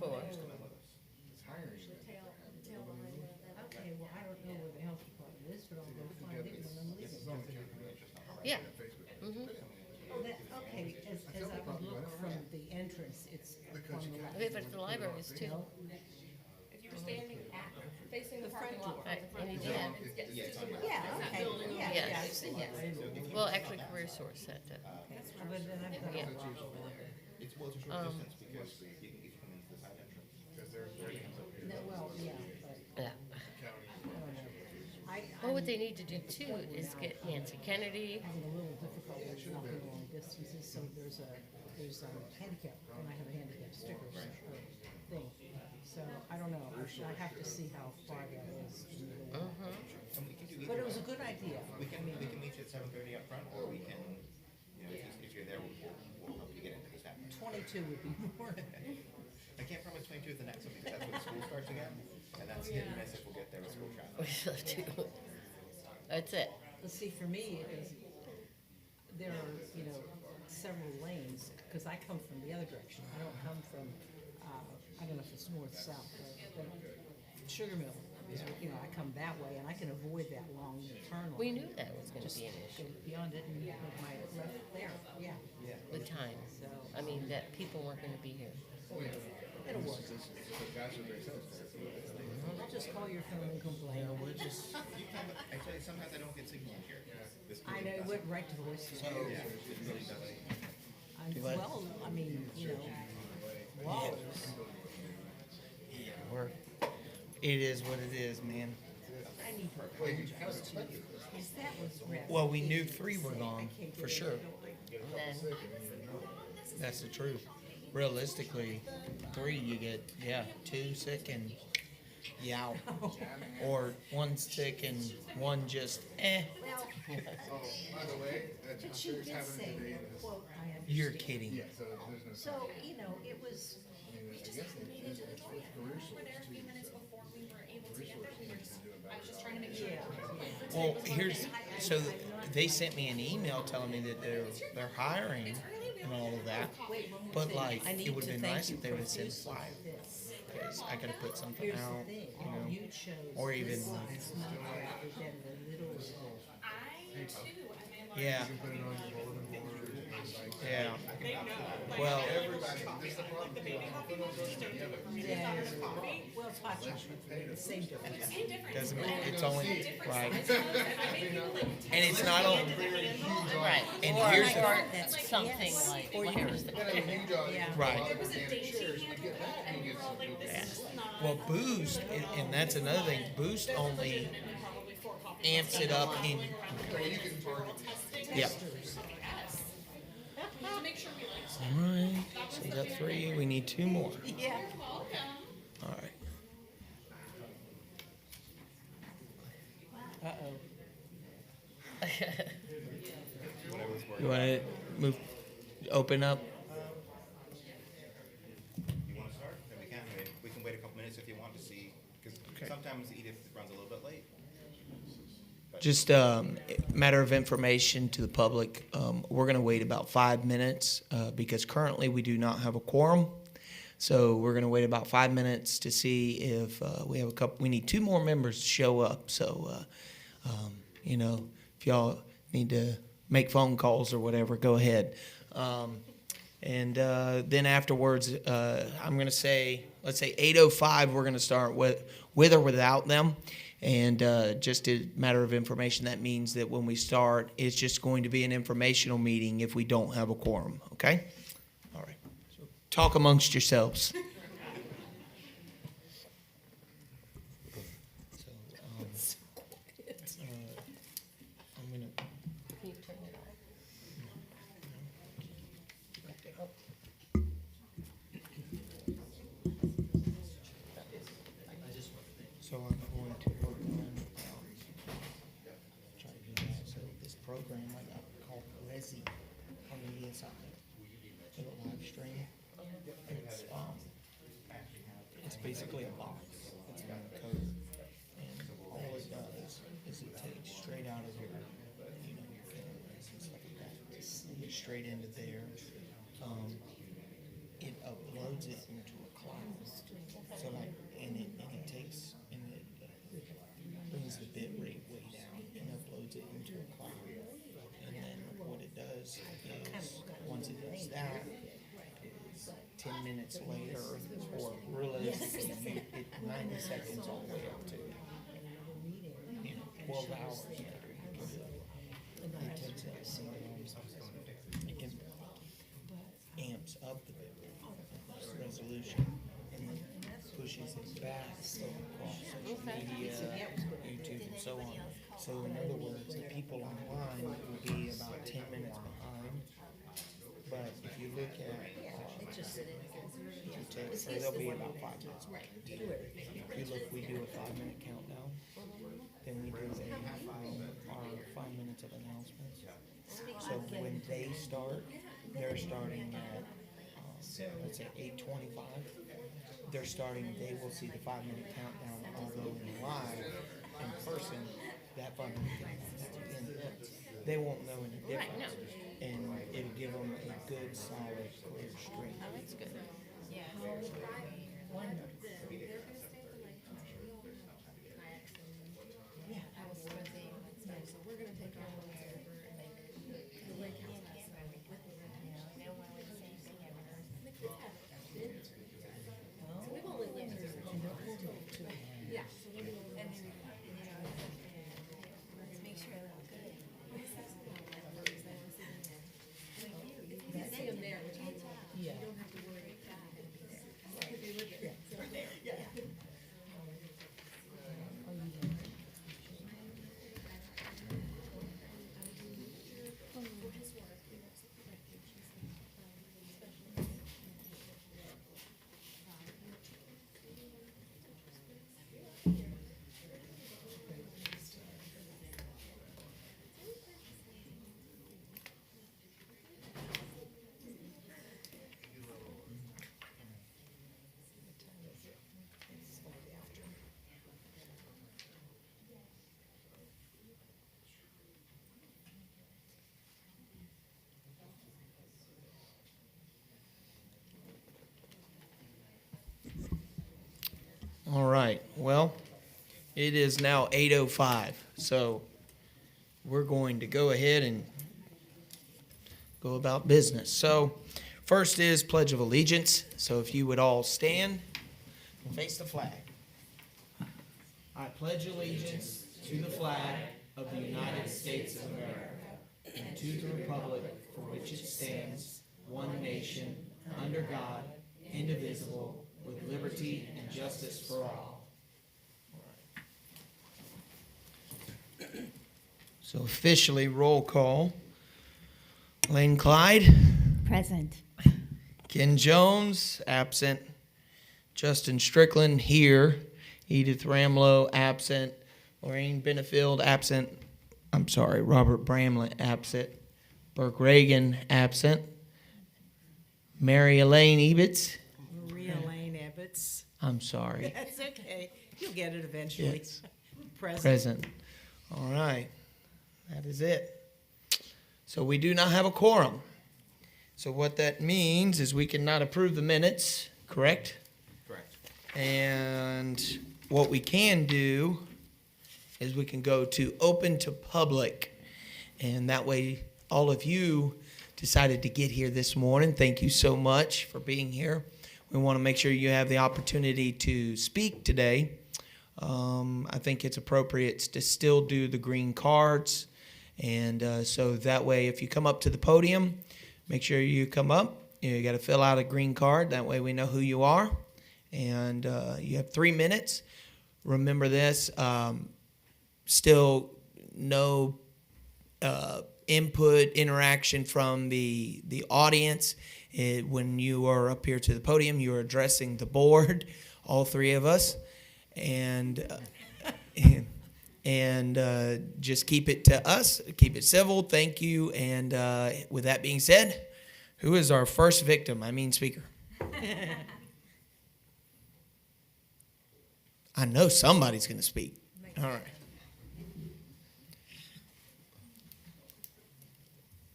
for? It's hiring. Okay, well, I don't know where the health department is, but I'll go find it when I'm leaving. Yeah. Oh, that, okay, as I would look from the entrance, it's on the left. Okay, but the library is too. No, If you're standing facing the The parking front lot. Right, and he did. yeah, okay, yeah, Yes. yeah, I've seen that. Well, actually, Career Source said that. But then I've got Yeah. a problem. It's, well, it's a short distance because you can come into the side entrance. No, well, yeah, but Yeah. I don't know. Well, what they need to do too is get Nancy Kennedy. Having a little difficulty walking long distances, so there's handicap, and I have a handicap sticker or thing. So, I don't know, I have to see how far that is. And we can do But either it was way. a good idea. We can meet you at 7:30 up front, or we can, you know, if you're there, we'll help you get into this happening. 22 would be more. I can't promise 22 is the next one because that's when school starts again, and that's hit and miss if we'll get there with school traffic. We still have to. That's it. Let's see, for me, it is, there are, several lanes, because I come from the other direction. I don't come from, I don't know if it's north, south, but Sugar Mill is, I come that way, and I can avoid that long turn lane. We knew that was going to Just be an go issue. beyond it and put my left there, yeah. The time. So, I mean, that people weren't going to be here. it'll work. I'll just call your phone and complain. You can, but I tell you, sometimes I don't get signal in here. This I know, it went right to the voicemail. Yeah, it really does. Well, I mean, walls. It is what it is, man. I need to apologize to you, because that was rather. Well, we knew big to 3 were say. gone, I can't for get sure. in the building. Then, That's the truth. Realistically, 3 you get, 2 sick and you out. Or 1 sick and 1 just, Well, Oh, by the way, that but she downstairs did happened say, today in this. quote, I understand. You're kidding. Yeah, so there's no. So, it was, I mean, I guess it's career source A few too. minutes before we were able to get there, I was just trying to make sure. yeah, well, so they sent me an email telling me that they're hiring and all of that. But like, I need it would to have been thank nice you if they would have said profusely 5. for this. Because I could have put something Here's out, the thing, you know. you chose. or even this like- is not rather than the little school. I too, I mean, Yeah, Put it on your bulletin board and like. yeah. they know. Well, Everybody, this is the problem. You know, put those together. Yeah, well, it's hot chocolate, the same difference. Same difference. doesn't it's only right. If I make people like And it's not on. right. And Or, here's the- or That's- something yes. like, Or you where's the, Yeah. Right. there was a dainty handle, and we were all like, this is not. Well, Boost, and that's another thing. Boost only And then probably 4 coffee. amps it up in. Yeah. To make sure we like. All right. So we got 3. We need 2 more. Yeah. All right. Uh-oh. You want to move? Open up. You want to start? Then we can. I mean, we can wait a couple minutes if you want to see, because Okay. sometimes Edith runs a little bit late. Just matter of information to the public. We're going to wait about 5 minutes because currently we do not have a quorum. So we're going to wait about 5 minutes to see if we have a couple. We need 2 more members to show up. So, if y'all need to make phone calls or whatever, go ahead. And then afterwards, I'm going to say, let's say 8:05. We're going to start with or without them. And just a matter of information, that means that when we start, it's just going to be an informational meeting if we don't have a quorum, okay? All right. So talk amongst yourselves. So, I'm going to... can you turn it off? So I'm going to work on try to do that. So this program I got called Resi on the ESI. It'll live stream. It's basically a box. It's got code, and all it does is it takes straight out of your cameras and stuff like that. It gets straight into there. It uploads it into a cloud. 90 seconds all the way up to, 12 hours. It can amps up the resolution and then pushes it back across social media, YouTube, and so on. So in other words, the people online will be about 10 minutes behind. But if you look at, so they'll be about 5 minutes. If you look, we do a 5-minute countdown. Then we do our 5 minutes of announcements. So when they start, they're starting at, let's say 8:25. They're starting, they will see the 5-minute countdown, although live in person, that 5-minute countdown ends. They won't know any difference. Right, no. And it'll give them a good, solid, clear stream. Oh, that's good. All right, well, it is now 8:05, so we're going to go ahead and go about business. So first is Pledge of Allegiance. So if you would all stand and face the flag. I pledge allegiance to the flag of the United States of America and to the republic for which it stands, one nation, under God, indivisible, with liberty and justice for all. So officially, roll call. Lane Clyde. Present. Ken Jones, absent. Justin Strickland, here. Edith Ramlow, absent. Lorraine Benefield, absent. I'm sorry, Robert Bramlett, absent. Burke Reagan, absent. Mary Elaine Ebitz. Maria Lane Ebbets. I'm sorry. That's okay. You'll get it eventually. Yes. Present. All right. That is it. So we do not have a quorum. So what that means is we cannot approve the minutes, correct? Correct. And what we can do is we can go to open to public. And that way, all of you decided to get here this morning. Thank you so much for being here. We want to make sure you have the opportunity to speak today. I think it's appropriate to still do the green cards. And so that way, if you come up to the podium, make sure you come up. You got to fill out a green card. That way we know who you are. And you have 3 minutes. Remember this, still no input, interaction from the audience. When you are up here to the podium, you are addressing the board, all three of us. And just keep it to us, keep it civil. Thank you. And with that being said, who is our first victim? Speaker. I know somebody's going to speak. All right.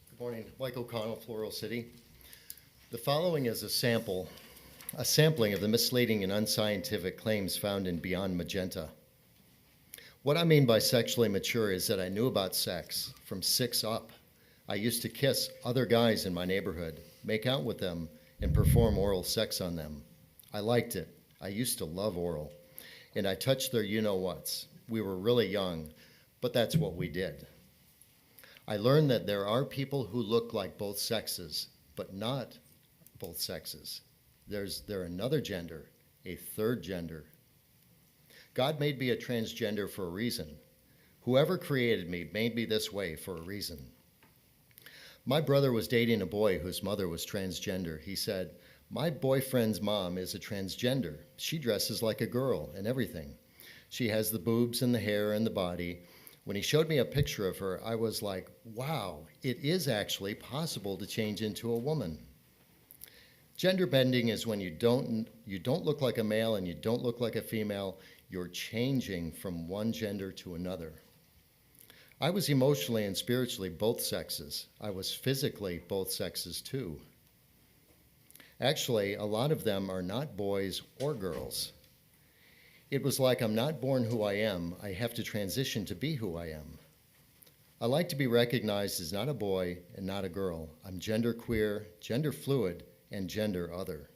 Good morning. Mike O'Connell, Floral City. The following is a sampling of the misleading and unscientific claims found in Beyond Magenta. What I mean by sexually mature is that I knew about sex from 6 up. I used to kiss other guys in my neighborhood, make out with them, and perform oral sex on them. I liked it. I used to love oral. and I touched their you-know-whats. We were really young, but that's what we did. I learned that there are people who look like both sexes, but not both sexes. They're another gender, a third gender. God made me a transgender for a reason. Whoever created me made me this way for a reason. My brother was dating a boy whose mother was transgender. He said, "My boyfriend's mom is a transgender. She dresses like a girl and everything. She has the boobs and the hair and the body." When he showed me a picture of her, I was like, wow, it is actually possible to change into a woman. Gender bending is when you don't look like a male and you don't look like a female. You're changing from one gender to another. I was emotionally and spiritually both sexes. I was physically both sexes too. Actually, a lot of them are not boys or girls. It was like I'm not born who I am. I have to transition to be who I am. I like to be recognized as not a boy and not a girl. I'm gender queer, gender fluid, and gender other.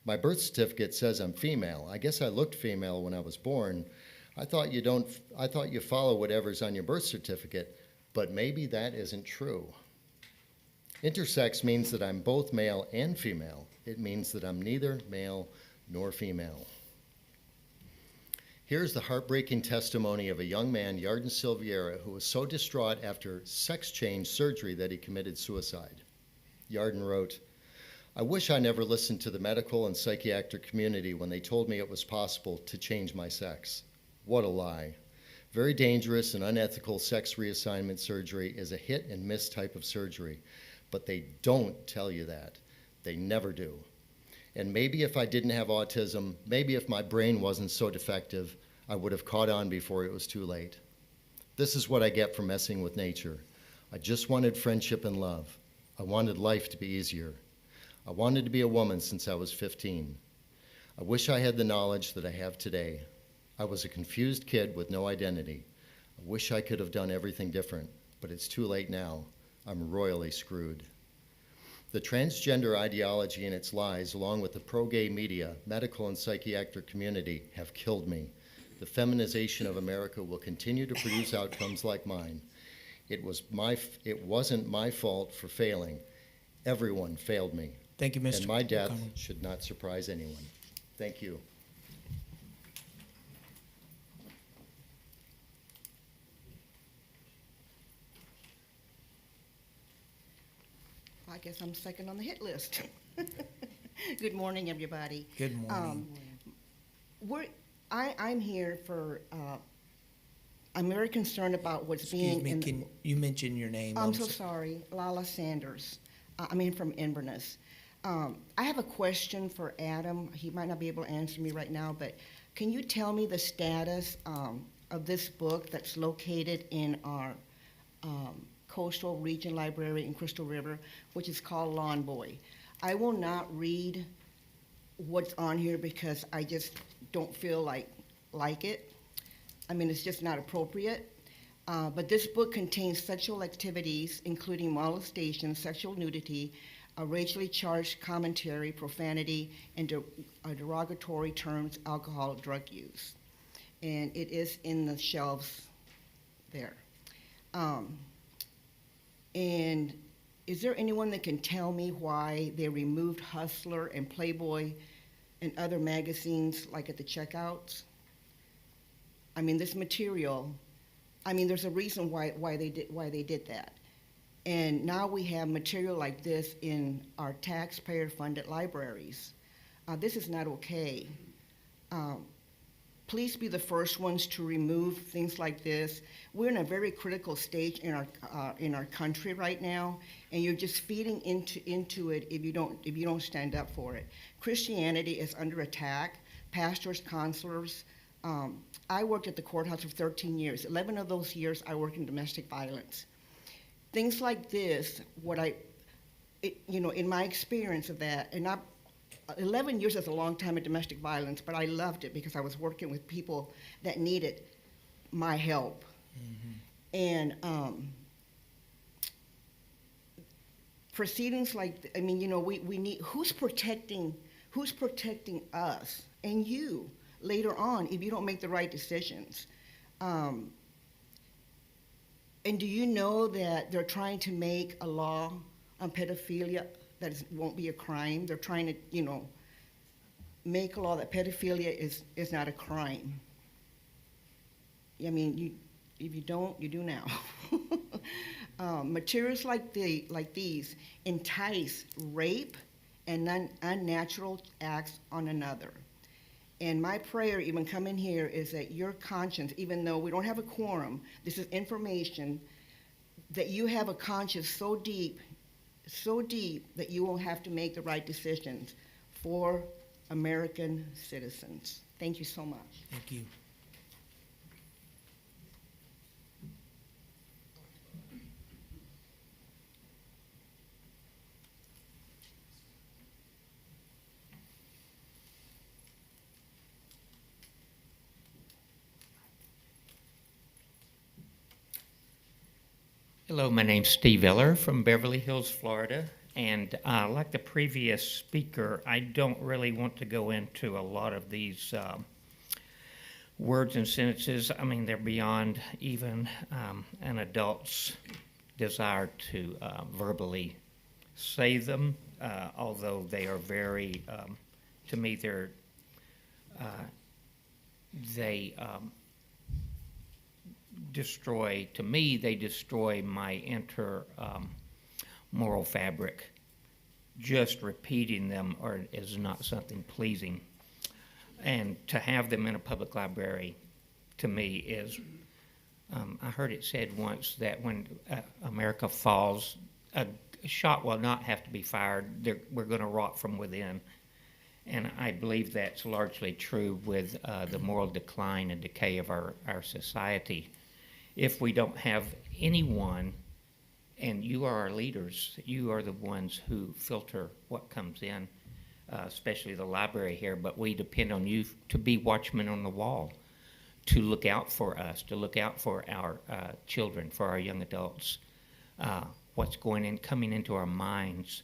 My birth certificate says I'm female. I guess I looked female when I was born. I thought you follow whatever's on your birth certificate, but maybe that isn't true. Intersex means that I'm both male and female. It means that I'm neither male nor female. Here's the heartbreaking testimony of a young man, Yarden Silveira, who was so distraught after sex change surgery that he committed suicide. Yarden wrote, "I wish I never listened to the medical and psychiatric community when they told me it was possible to change my sex. What a lie. Very dangerous and unethical sex reassignment surgery is a hit and miss type of surgery, but they don't tell you that. They never do. And maybe if I didn't have autism, maybe if my brain wasn't so defective, I would have caught on before it was too late. This is what I get for messing with nature. I just wanted friendship and love. I wanted life to be easier. I wanted to be a woman since I was 15. I wish I had the knowledge that I have today. I was a confused kid with no identity. I wish I could have done everything different, but it's too late now. I'm royally screwed." The transgender ideology and its lies, along with the pro-gay media, medical and psychiatric community, have killed me. The feminization of America will continue to produce outcomes like mine. It wasn't my fault for failing. Everyone failed me. Thank you, Mr. And my death O'Connell. should not surprise anyone. Thank you. I guess I'm second on the hit list. Good morning, everybody. Good morning. I'm here for, I'm very concerned about what's Excuse being me, in. can you mention your name? I'm so sorry, Lala Sanders. I'm in from Inverness. I have a question for Adam. He might not be able to answer me right now, but can you tell me the status of this book that's located in our Coastal Region Library in Crystal River, which is called Lawn Boy? I will not read what's on here because I just don't feel like it. I mean, it's just not appropriate. But this book contains sexual activities, including molestation, sexual nudity, a racially charged commentary, profanity, and derogatory terms, alcohol, drug use. And it is in the shelves there. And is there anyone that can tell me why they removed Hustler and Playboy and other magazines, like at the checkouts? I mean, this material, I mean, there's a reason why they did that. And now we have material like this in our taxpayer-funded libraries. This is not okay. Please be the first ones to remove things like this. We're in a very critical stage in our country right now, and you're just feeding into it if you don't stand up for it. Christianity is under attack. Pastors, counselors. I worked at the courthouse for 13 years. 11 of those years I worked in domestic violence. Things like this, in my experience of that, and 11 years is a long time in domestic violence, but I loved it because I was working with people that needed my help. Mm-hmm. And proceedings like, we need, who's protecting us and you? later on if you don't make the right decisions. And do you know that they're trying to make a law on pedophilia that won't be a crime? They're trying to, make a law that pedophilia is not a crime. I mean, if you don't, you do now. Materials like these entice rape and unnatural acts on another. And my prayer, even coming here, is that your conscience, even though we don't have a quorum, this is information, that you have a conscience so deep that you will have to make the right decisions for American citizens. Thank you so much. Thank you. Hello, my name's Steve Eller from Beverly Hills, Florida, and like the previous speaker, I don't really want to go into a lot of these words and sentences. I mean, they're beyond even an adult's desire to verbally say them, although they are very, to me, they destroy my moral fabric. Just repeating them is not something pleasing. And to have them in a public library, to me, is, I heard it said once that when America falls, a shot will not have to be fired. We're going to rot from within. And I believe that's largely true with the moral decline and decay of our society. If we don't have anyone, and you are our leaders, you are the ones who filter what comes in, especially the library here, but we depend on you to be watchmen on the wall, to look out for us, to look out for our children, for our young adults, what's coming into our minds.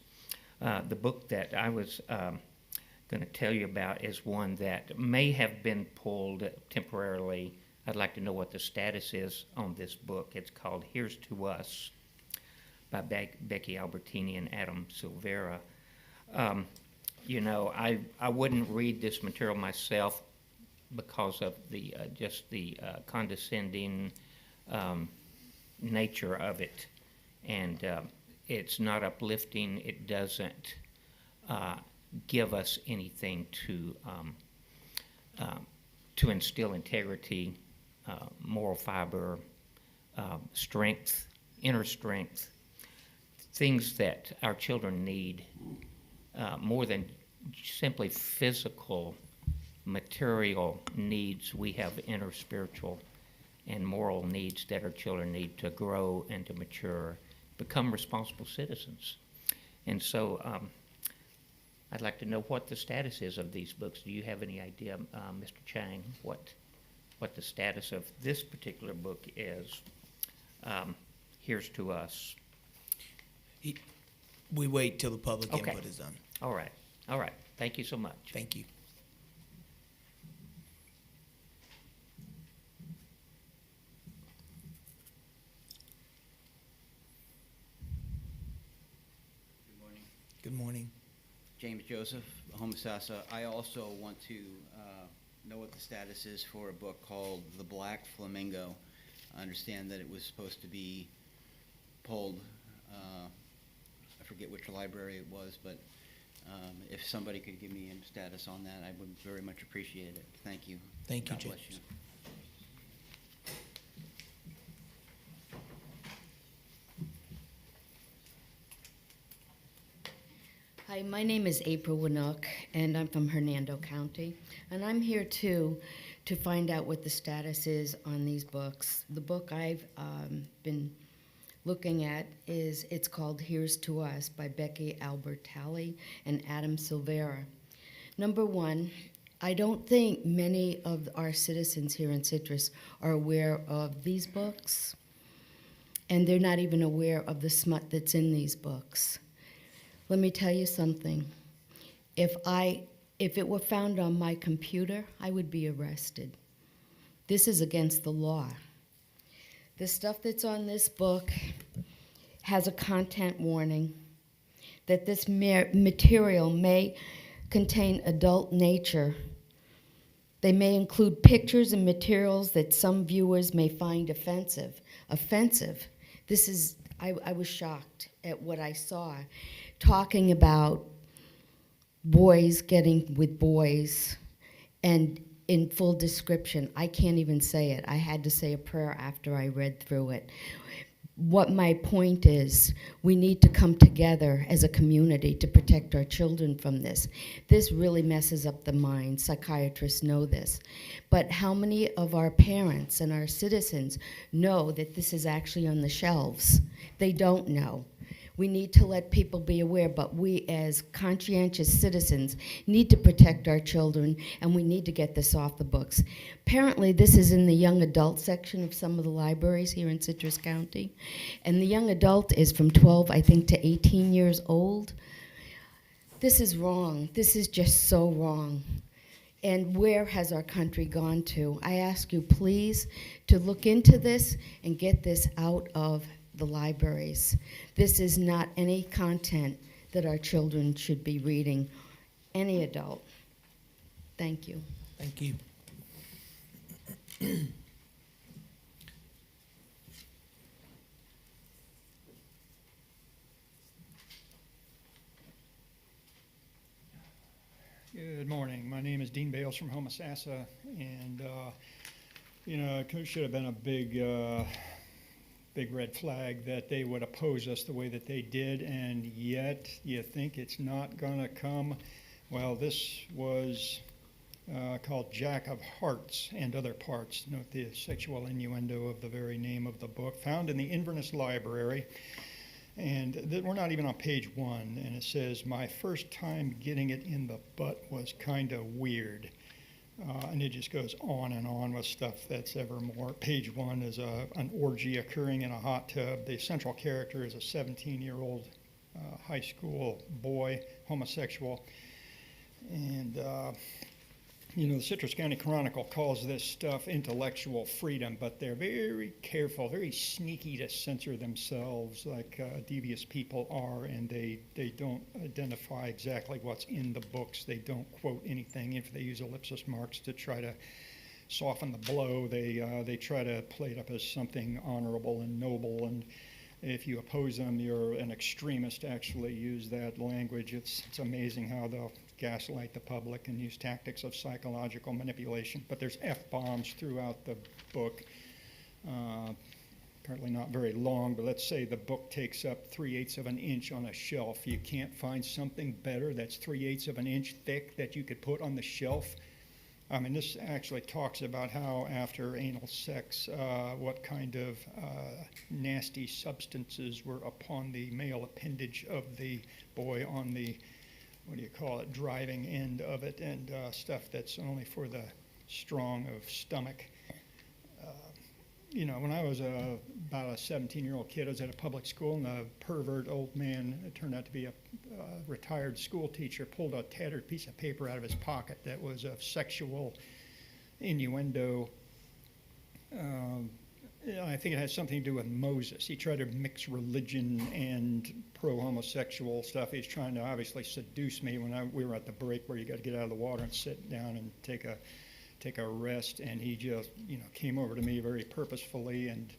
The book that I was going to tell you about is one that may have been pulled temporarily. I'd like to know what the status is on this book. It's called Here's to Us by Becky Albertini and Adam Silvera. I wouldn't read this material myself because of the condescending nature of it. And it's not uplifting. It doesn't give us anything to instill integrity, moral fiber, strength, inner strength, things that our children need more than simply physical, material needs. We have inner spiritual and moral needs that our children need to grow and to mature, become responsible citizens. And so I'd like to know what the status is of these books. Do you have any idea, Mr. Chang, what the status of this particular book is? Here's to Us. We wait till the public Okay. input is done. All right. Thank you so much. Thank you. Good morning. Good morning. James Joseph, Homosassa. I also want to know what the status is for a book called The Black Flamingo. I understand that it was supposed to be pulled. I forget which library it was, but if somebody could give me a status on that, I would very much appreciate it. Thank you. Thank you, God bless James. you. Hi, my name is April Winnock, and I'm from Hernando County. And I'm here to find out what the status is on these books. The book I've been looking at it's called Here's to Us by Becky Albertalli and Adam Silvera. Number one, I don't think many of our citizens here in Citrus are aware of these books, and they're not even aware of the smut that's in these books. Let me tell you something. If I If it were found on my computer, I would be arrested. This is against the law. The stuff that's on this book has a content warning that this material may contain adult nature. They may include pictures and materials that some viewers may find offensive. Offensive. This is, I was shocked at what I saw, talking about boys getting with boys, and in full description. I can't even say it. I had to say a prayer after I read through it. What my point is, we need to come together as a community to protect our children from this. This really messes up the mind. Psychiatrists know this. But how many of our parents and our citizens know that this is actually on the shelves? They don't know. We need to let people be aware, but we as conscientious citizens need to protect our children, and we need to get this off the books. Apparently, this is in the young adult section of some of the libraries here in Citrus County, and the young adult is from 12, I think, to 18 years old. This is wrong. This is just so wrong. And where has our country gone to? I ask you, please, to look into this and get this out of the libraries. This is not any content that our children should be reading, any adult. Thank you. Thank you. Good morning. My name is Dean Bales from Homosassa, and it should have been a big red flag that they would oppose us the way that they did, and yet you think it's not gonna come. Well, this was called Jack of Hearts and Other Parts. Note the sexual innuendo of the very name of the book, found in the Inverness Library. And we're not even on page 1, and it says, "My first time getting it in the butt was kind of weird." And it just goes on and on with stuff that's ever more. Page 1 is an orgy occurring in a hot tub. The central character is a 17-year-old high school boy, homosexual. And, the Citrus County Chronicle calls this stuff intellectual freedom, but they're very careful, very sneaky to censor themselves like devious people are, and they don't identify exactly what's in the books. They don't quote anything. If they use ellipsis marks to try to soften the blow, they try to play it up as something honorable and noble, and if you oppose them, you're an extremist. Actually use that language. It's amazing how they'll gaslight the public and use tactics of psychological manipulation. But there's F-bombs throughout the book. Apparently not very long, but let's say the book takes up 3/8 of an inch on a shelf. You can't find something better that's 3/8 of an inch thick that you could put on the shelf. I mean, this actually talks about how after anal sex, what kind of nasty substances were upon the male appendage of the boy on the, driving end of it, and stuff that's only for the strong of stomach. When I was about a 17-year-old kid, I was at a public school, and a pervert old man, it turned out to be a retired school teacher, pulled a tattered piece of paper out of his pocket that was of sexual innuendo. I think it has something to do with Moses. He tried to mix religion and pro-homosexual stuff. He's trying to obviously seduce me when we were at the break where you got to get out of the water and sit down and take a rest, and he just came over to me very purposefully, and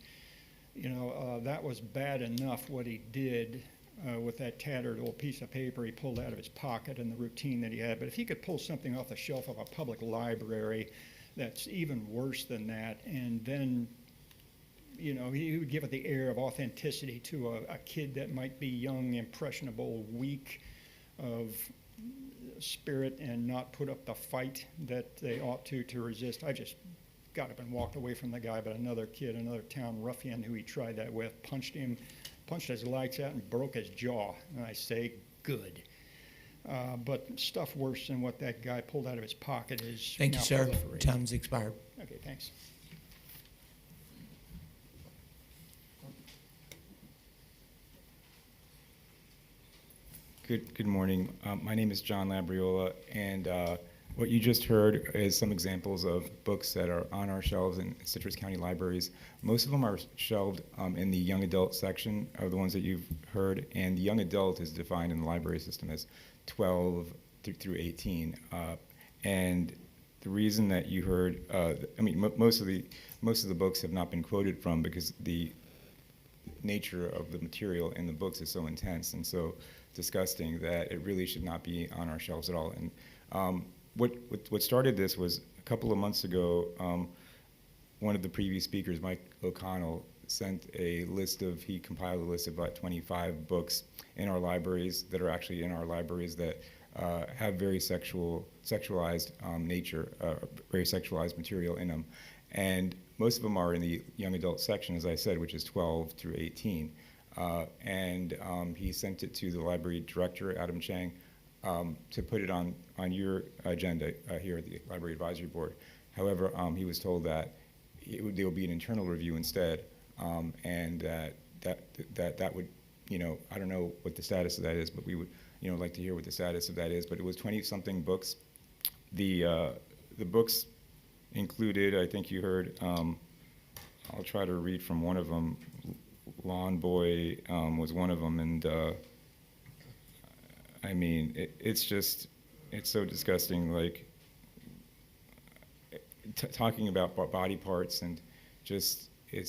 that was bad enough what he did with that tattered old piece of paper he pulled out of his pocket and the routine that he had. But if he could pull something off the shelf of a public library that's even worse than that, and then he would give it the air of authenticity to a kid that might be young, impressionable, weak of spirit, and not put up the fight that they ought to resist. I just got up and walked away from the guy, but another kid, another town ruffian who he tried that with, punched his lights out and broke his jaw. And I say, good. But stuff worse than what that guy pulled out of his pocket is Thank you, now sir. proliferating. Time's expired. Okay, thanks. Good morning. My name is John Labriola, and what you just heard is some examples of books that are on our shelves in Citrus County libraries. Most of them are shelved in the young adult section of the ones that you've heard, and the young adult is defined in the library system as 12 through 18. And the reason that you heard, most of the books have not been quoted from because the nature of the material in the books is so intense and so disgusting that it really should not be on our shelves at all. And what started this was a couple of months ago, one of the previous speakers, Mike O'Connell, he compiled a list of about 25 books in our libraries that are actually in our libraries that have very sexualized nature, very sexualized material in them. And most of them are in the young adult section, as I said, which is 12 through 18. He sent it to the library director, Adam Chang, to put it on your agenda here at the Library Advisory Board. However, he was told that there will be an internal review instead, and that would, I don't know what the status of that is, but we would, like to hear what the status of that is. But it was 20-something books. The books included, I think you heard, I'll try to read from one of them. Lawn Boy was one of them, and it's so disgusting, like talking about body parts and just, I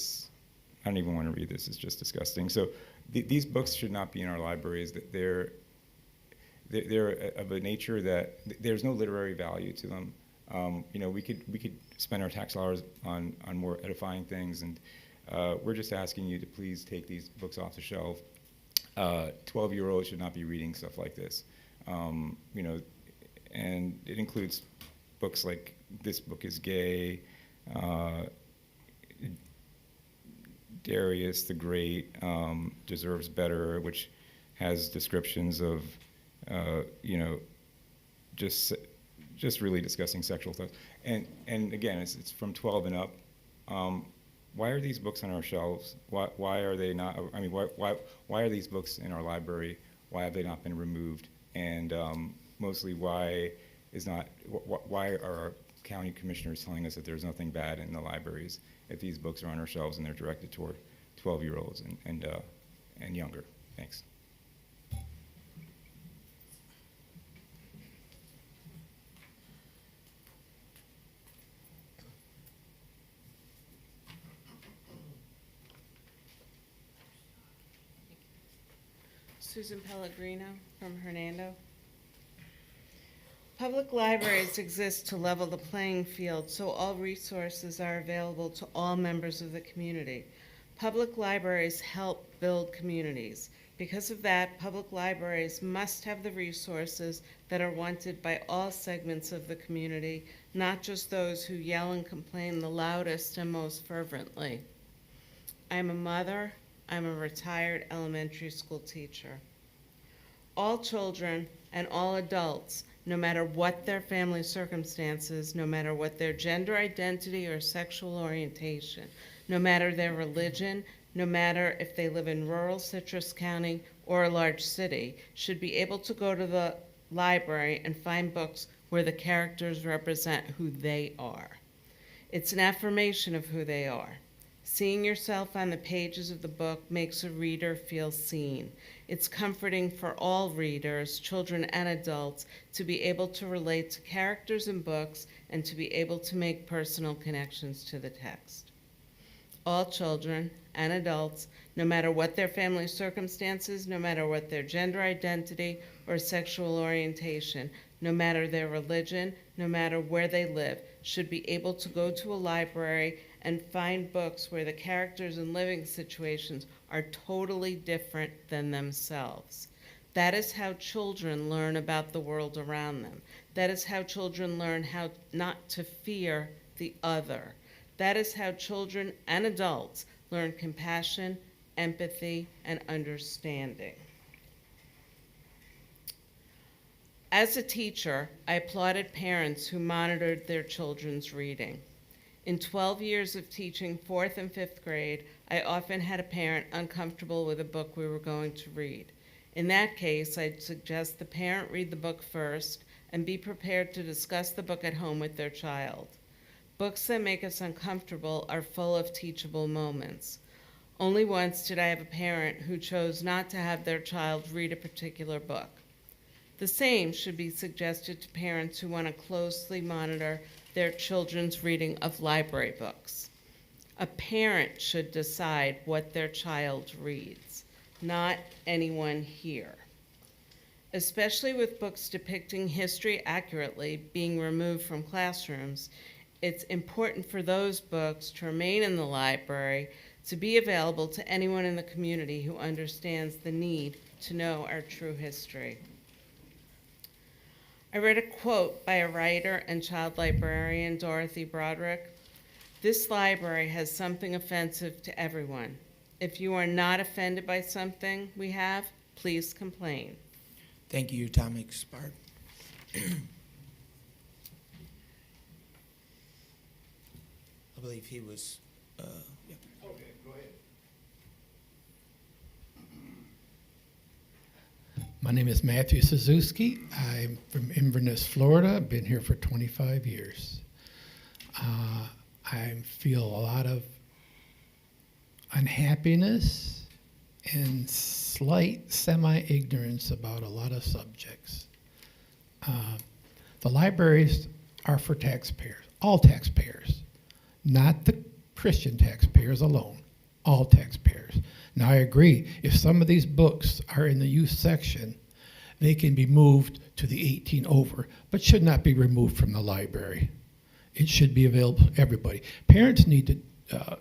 don't even want to read this, it's just disgusting. So these books should not be in our libraries. They're of a nature that there's no literary value to them. We could spend our tax dollars on more edifying things, and we're just asking you to please take these books off the shelf. 12-year-olds should not be reading stuff like this. And it includes books like This Book is Gay, Darius the Great Deserves Better, which has descriptions of, just really discussing sexual stuff. And again, it's from 12 and up. Why are these books on our shelves? Why are they not? Why are these books in our library? Why have they not been removed? And mostly, why are our county commissioners telling us that there's nothing bad in the libraries if these books are on our shelves and they're directed toward 12-year-olds and younger? Thanks. Susan Pellegrino from Hernando. Public libraries exist to level the playing field so all resources are available to all members of the community. Public libraries help build communities. Because of that, public libraries must have the resources that are wanted by all segments of the community, not just those who yell and complain the loudest and most fervently. I'm a mother. I'm a retired elementary school teacher. All children and all adults, no matter what their family circumstances, no matter what their gender identity or sexual orientation, no matter their religion, no matter if they live in rural Citrus County or a large city, should be able to go to the library and find books where the characters represent who they are. It's an affirmation of who they are. Seeing yourself on the pages of the book makes a reader feel seen. It's comforting for all readers, children and adults, to be able to relate to characters in books and to be able to make personal connections to the text. All children and adults, no matter what their family circumstances, no matter what their gender identity or sexual orientation, no matter their religion, no matter where they live, should be able to go to a library and find books where the characters and living situations are totally different than themselves. That is how children learn about the world around them. That is how children learn how not to fear the other. That is how children and adults learn compassion, empathy, and understanding. As a teacher, I applauded parents who monitored their children's reading. In 12 years of teaching 4th and 5th grade, I often had a parent uncomfortable with a book we were going to read. In that case, I'd suggest the parent read the book first and be prepared to discuss the book at home with their child. Books that make us uncomfortable are full of teachable moments. Only once did I have a parent who chose not to have their child read a particular book. The same should be suggested to parents who want to closely monitor their children's reading of library books. A parent should decide what their child reads, not anyone here. Especially with books depicting history accurately being removed from classrooms, it's important for those books to remain in the library to be available to anyone in the community who understands the need to know our true history. I read a quote by a writer and child librarian, Dorothy Broderick. "This library has something offensive to everyone. If you are not offended by something we have, please complain." Thank you. Your time expired. I believe he was. Yeah. Okay, go ahead. My name is Matthew Suzuki. I'm from Inverness, Florida. I've been here for 25 years. I feel a lot of unhappiness and slight semi-ignorance about a lot of subjects. The libraries are for taxpayers, all taxpayers, not the Christian taxpayers alone, all taxpayers. Now, I agree, if some of these books are in the youth section, they can be moved to the 18 over, but should not be removed from the library. It should be available to everybody. Parents need to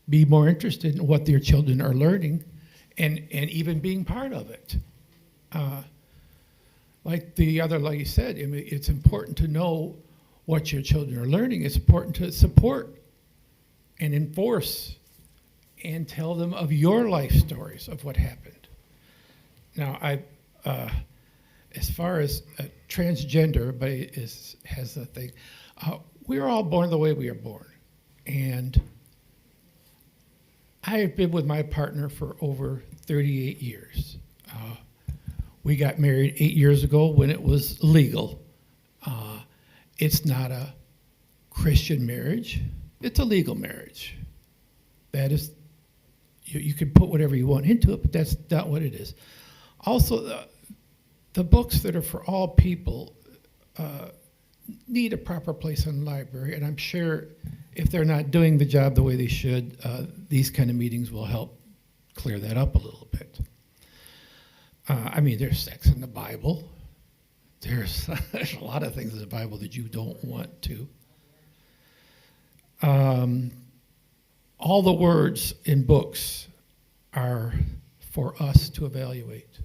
be more interested in what their children are learning and even being part of it. Like you said, I mean, it's important to know what your children are learning. It's important to support and enforce and tell them of your life stories of what happened. Now, as far as transgender, everybody has a thing. We're all born the way we are born. And I have been with my partner for over 38 years. We got married 8 years ago when it was legal. It's not a Christian marriage. It's a legal marriage. That is, you can put whatever you want into it, but that's not what it is. Also, the books that are for all people need a proper place in the library, and I'm sure if they're not doing the job the way they should, these kind of meetings will help clear that up a little bit. I mean, there's sex in the Bible. There's a lot of things in the Bible that you don't want to. All the words in books are for us to evaluate.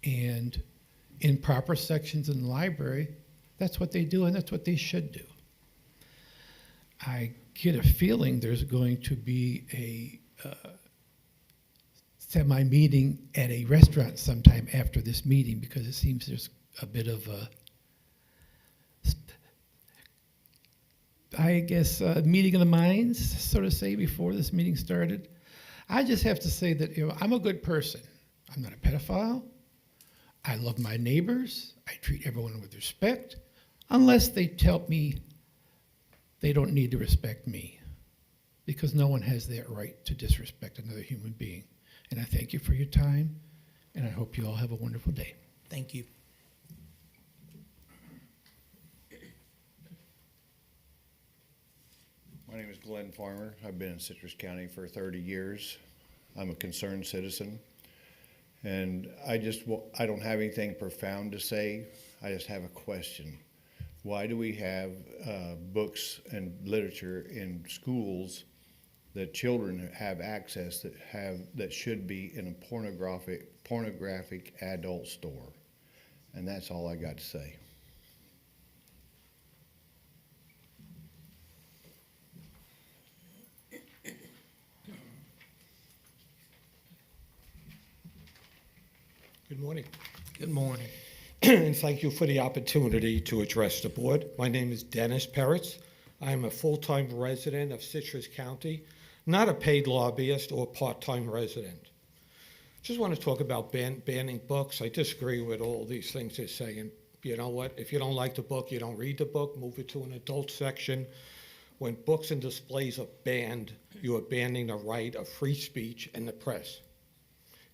And in proper sections in the library, that's what they do and that's what they should do. I get a feeling there's going to be a semi-meeting at a restaurant sometime after this meeting because it seems there's a bit of a, I guess, meeting of the minds, so to say, before this meeting started. I just have to say that I'm a good person. I'm not a pedophile. I love my neighbors. I treat everyone with respect, unless they tell me they don't need to respect me, because no one has that right to disrespect another human being. And I thank you for your time, and I hope you all have a wonderful day. Thank you. My name is Glenn Farmer. I've been in Citrus County for 30 years. I'm a concerned citizen. And I don't have anything profound to say. I just have a question. Why do we have books and literature in schools that children have access that should be in a pornographic adult store? And that's all I got to say. Good morning. Good morning. And thank you for the opportunity to address the board. My name is Dennis Peretz. I am a full-time resident of Citrus County, not a paid lobbyist or part-time resident. Just want to talk about banning books. I disagree with all these things they're saying. You know what? If you don't like the book, you don't read the book, move it to an adult section. When books and displays are banned, you are banning the right of free speech and the press.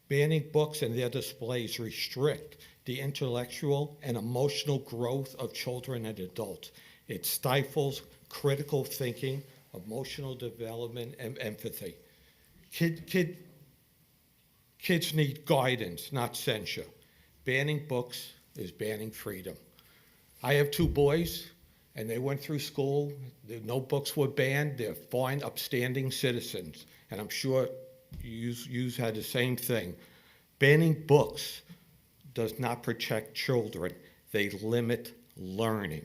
Banning books and their displays restrict the intellectual and emotional growth of children and adults. It stifles critical thinking, emotional development, and empathy. Kids need guidance, not censure. Banning books is banning freedom. I have 2 boys, and they went through school. No books were banned. They're fine, upstanding citizens. And I'm sure you had the same thing. Banning books does not protect children. They limit learning.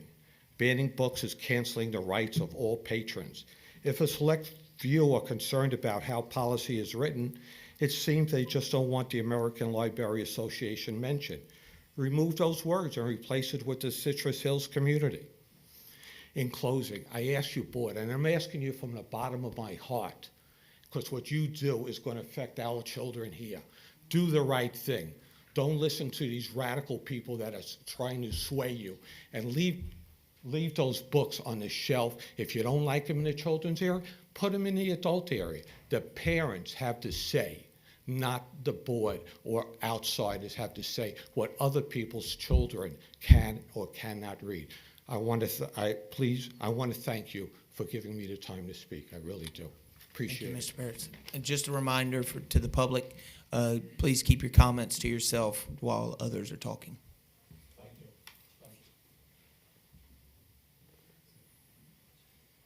Banning books is canceling the rights of all patrons. If a select few are concerned about how policy is written, it seems they just don't want the American Library Association mentioned. Remove those words and replace it with the Citrus Hills community. In closing, I ask you, board, and I'm asking you from the bottom of my heart, because what you do is going to affect our children here. Do the right thing. Don't listen to these radical people that are trying to sway you, and leave those books on the shelf. If you don't like them in the children's area, put them in the adult area. The parents have to say, not the board or outsiders have to say what other people's children can or cannot read. I want to thank you for giving me the time to speak. I really do. Appreciate it. Thank you, Mr. Parrots. And just a reminder to the public, please keep your comments to yourself while others are talking.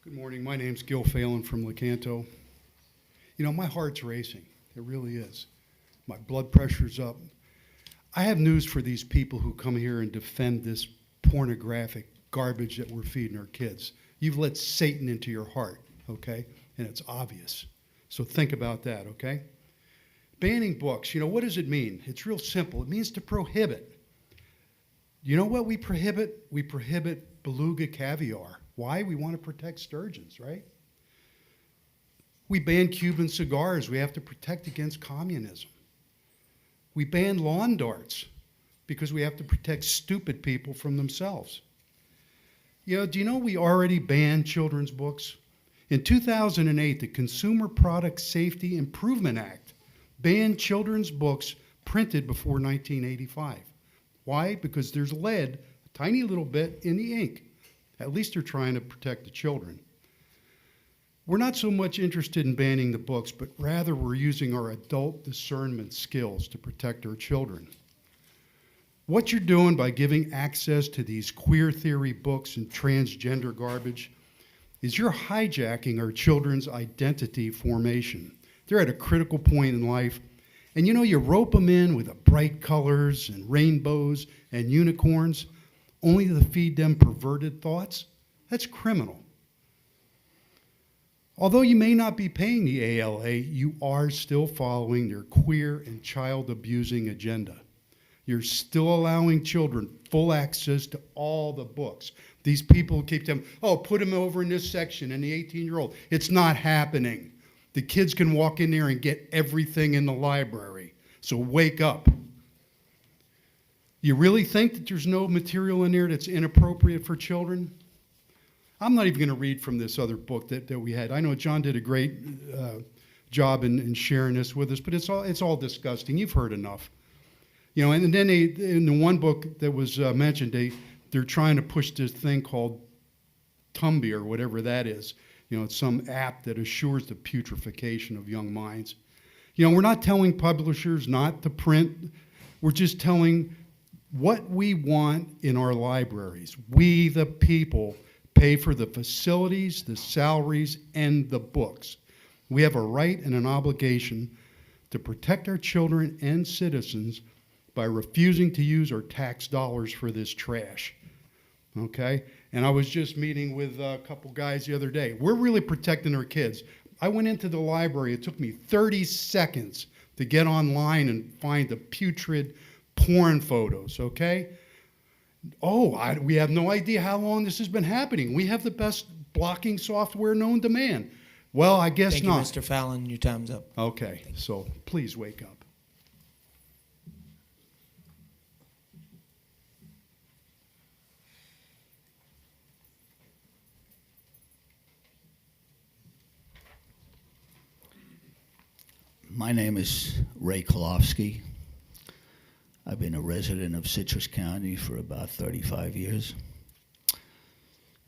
Good morning. My name's Gil Phelan from Lecanto. You know, my heart's racing. It really is. My blood pressure's up. I have news for these people who come here and defend this pornographic garbage that we're feeding our kids. You've let Satan into your heart, okay? And it's obvious. So think about that, okay? Banning books, you know, what does it mean? It's real simple. It means to prohibit. You know what we prohibit? We prohibit beluga caviar. Why? We want to protect sturgeons, right? We ban Cuban cigars. We have to protect against communism. We ban lawn darts because we have to protect stupid people from themselves. You know, do you know we already banned children's books? In 2008, the Consumer Product Safety Improvement Act banned children's books printed before 1985. Why? Because there's lead, a tiny little bit, in the ink. At least they're trying to protect the children. We're not so much interested in banning the books, but rather we're using our adult discernment skills to protect our children. What you're doing by giving access to these queer theory books and transgender garbage is you're hijacking our children's identity formation. They're at a critical point in life, and you know, you rope them in with the bright colors and rainbows and unicorns, only to feed them perverted thoughts. That's criminal. Although you may not be paying the ALA, you are still following their queer and child-abusing agenda. You're still allowing children full access to all the books. These people keep them, oh, put them over in this section, and the 18-year-old. It's not happening. The kids can walk in there and get everything in the library. So wake up. You really think that there's no material in there that's inappropriate for children? I'm not even going to read from this other book that we had. I know John did a great job in sharing this with us, but it's all disgusting. You've heard enough. You know, and then in the one book that was mentioned, they're trying to push this thing called Tumbi or whatever that is. You know, it's some app that assures the putrefaction of young minds. You know, we're not telling publishers not to print. We're just telling what we want in our libraries. We, the people, pay for the facilities, the salaries, and the books. We have a right and an obligation to protect our children and citizens by refusing to use our tax dollars for this trash, okay? And I was just meeting with a couple guys the other day. We're really protecting our kids. I went into the library. It took me 30 seconds to get online and find the putrid porn photos, okay? Oh, we have no idea how long this has been happening. We have the best blocking software known to man. Well, I guess Thank not. Thank you, Mr. Fallon. Your time's up. Okay, so please wake up. My name is Ray Kolofsky. I've been a resident of Citrus County for about 35 years.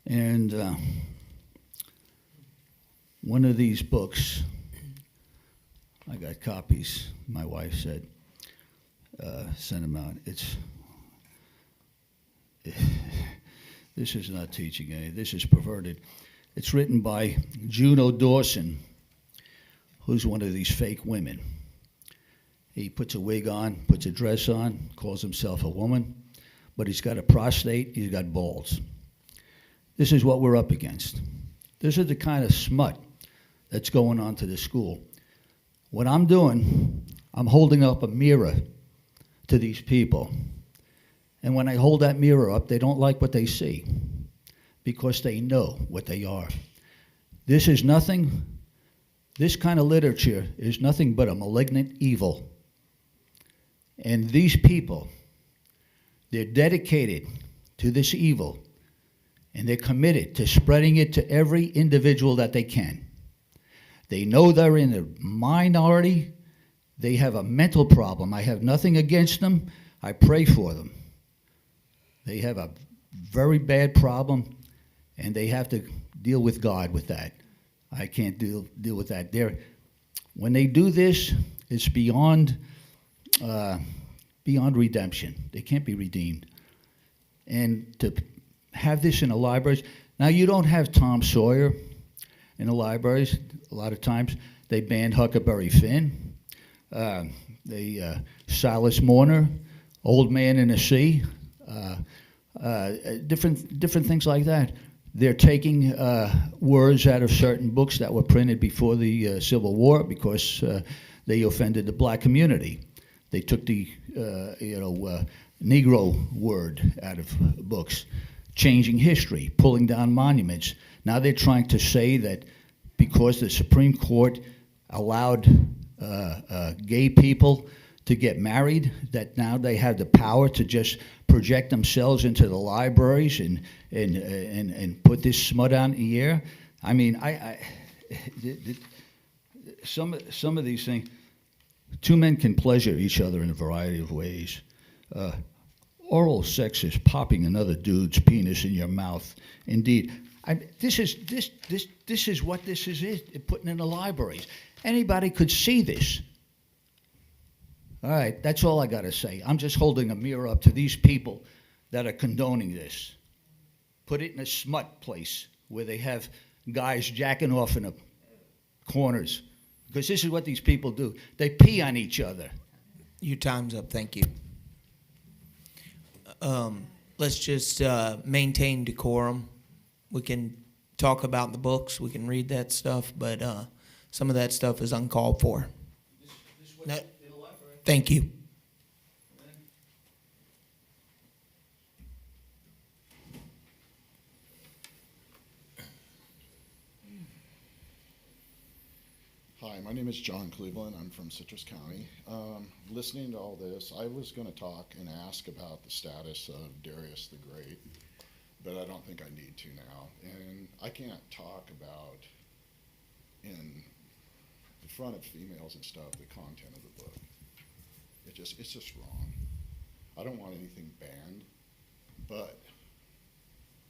And one of these books, I got copies, my wife said, send them out. This is not teaching any, this is perverted. It's written by Juno Dawson, who's one of these fake women. He puts a wig on, puts a dress on, calls himself a woman, but he's got a prostate, he's got balls. This is what we're up against. This is the kind of smut that's going on to the school. What I'm doing, I'm holding up a mirror to these people. And when I hold that mirror up, they don't like what they see because they know what they are. This is nothing, this kind of literature is nothing but a malignant evil. And these people, they're dedicated to this evil, and they're committed to spreading it to every individual that they can. They know they're in a minority. They have a mental problem. I have nothing against them. I pray for them. They have a very bad problem, and they have to deal with God with that. I can't deal with that. When they do this, it's beyond redemption. They can't be redeemed. And to have this in the libraries, now you don't have Tom Sawyer in the libraries. A lot of times they banned Huckleberry Finn, Silas Marner, Old Man in the Sea, different things like that. They're taking words out of certain books that were printed before the Civil War because they offended the black community. They took the Negro word out of books, changing history, pulling down monuments. Now they're trying to say that because the Supreme Court allowed gay people to get married, that now they have the power to just project themselves into the libraries and put this smut out in the air. I mean, some of these things, two men can pleasure each other in a variety of ways. Oral sex is popping another dude's penis in your mouth. Indeed, this is what this is putting in the libraries. Anybody could see this. All right, that's all I got to say. I'm just holding a mirror up to these people that are condoning this. Put it in a smut place where they have guys jacking off in the corners. Because this is what these people do. They pee on each other. Your time's up. Thank you. Let's just maintain decorum. We can talk about the books. We can read that stuff, but some of that stuff is uncalled for. No, thank you. Hi, my name is John Cleveland. I'm from Citrus County. Listening to all this, I was going to talk and ask about the status of Darius the Great, but I don't think I need to now. And I can't talk about, in the front of females and stuff, the content of the book. It's just wrong. I don't want anything banned, but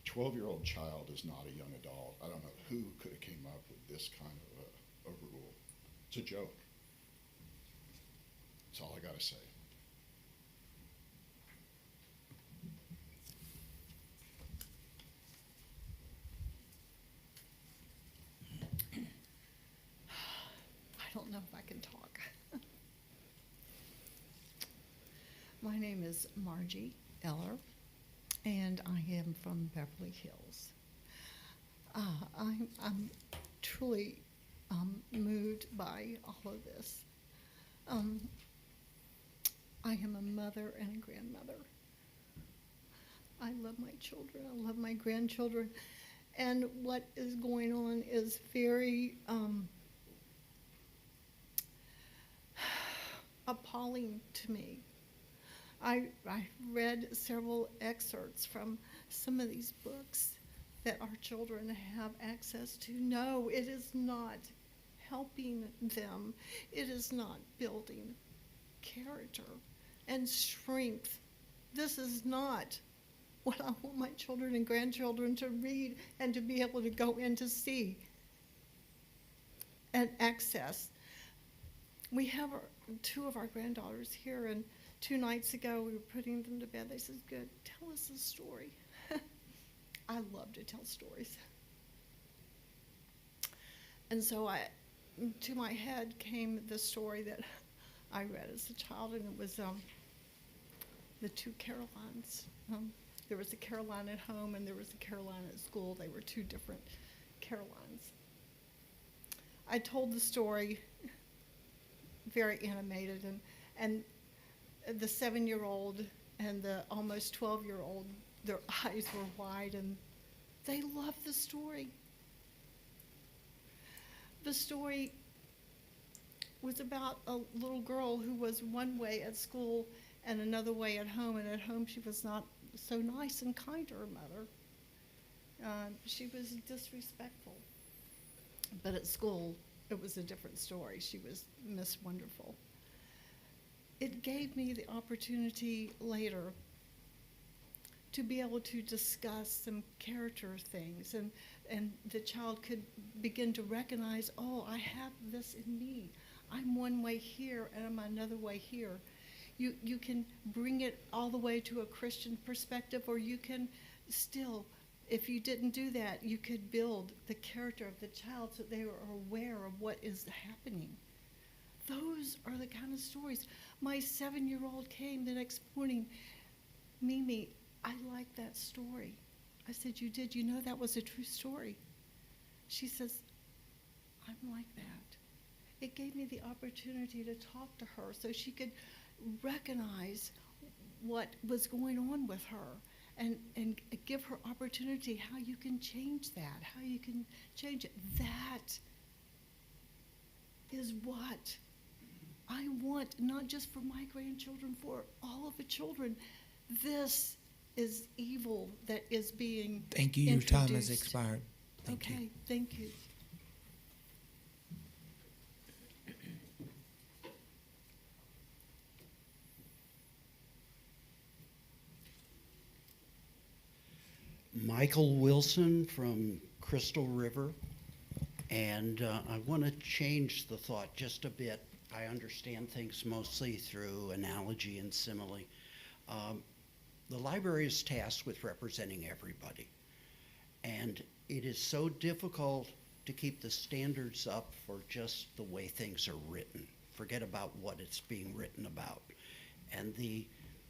a 12-year-old child is not a young adult. I don't know who could have came up with this kind of a rule. It's a joke. That's all I got to say. I don't know if I can talk. My name is Margie Eller, and I am from Beverly Hills. I'm truly moved by all of this. I am a mother and a grandmother. I love my children. I love my grandchildren. And what is going on is very appalling to me. I read several excerpts from some of these books that our children have access to. No, it is not helping them. It is not building character and strength. This is not what I want my children and grandchildren to read and to be able to go in to see and access. We have two of our granddaughters here, and 2 nights ago we were putting them to bed. They said, "Good, tell us a story." I love to tell stories. And so to my head came the story that I read as a child, and it was the two Carolines. There was a Caroline at home and there was a Caroline at school. They were two different Carolines. I told the story very animated, and the 7-year-old and the almost 12-year-old, their eyes were wide and they loved the story. The story was about a little girl who was one way at school and another way at home, and at home she was not so nice and kind to her mother. She was disrespectful. But at school, it was a different story. She was Miss Wonderful. It gave me the opportunity later to be able to discuss some character things, and the child could begin to recognize, oh, I have this in me. I'm one way here and I'm another way here. You can bring it all the way to a Christian perspective, or you can still, if you didn't do that, you could build the character of the child so they are aware of what is happening. Those are the kind of stories. My 7-year-old came the next morning, "Mimi, I like that story." I said, "You did? You know that was a true story?" She says, "I'm like that." It gave me the opportunity to talk to her so she could recognize what was going on with her and give her opportunity how you can change that, how you can change it. That is what I want, not just for my grandchildren, for all of the children. This is evil that is being Thank you. Your time has introduced. expired. Thank you. Okay, thank you. Michael Wilson from Crystal River, and I want to change the thought just a bit. I understand things mostly through analogy and simile. The library is tasked with representing everybody, and it is so difficult to keep the standards up for just the way things are written. Forget about what it's being written about. And the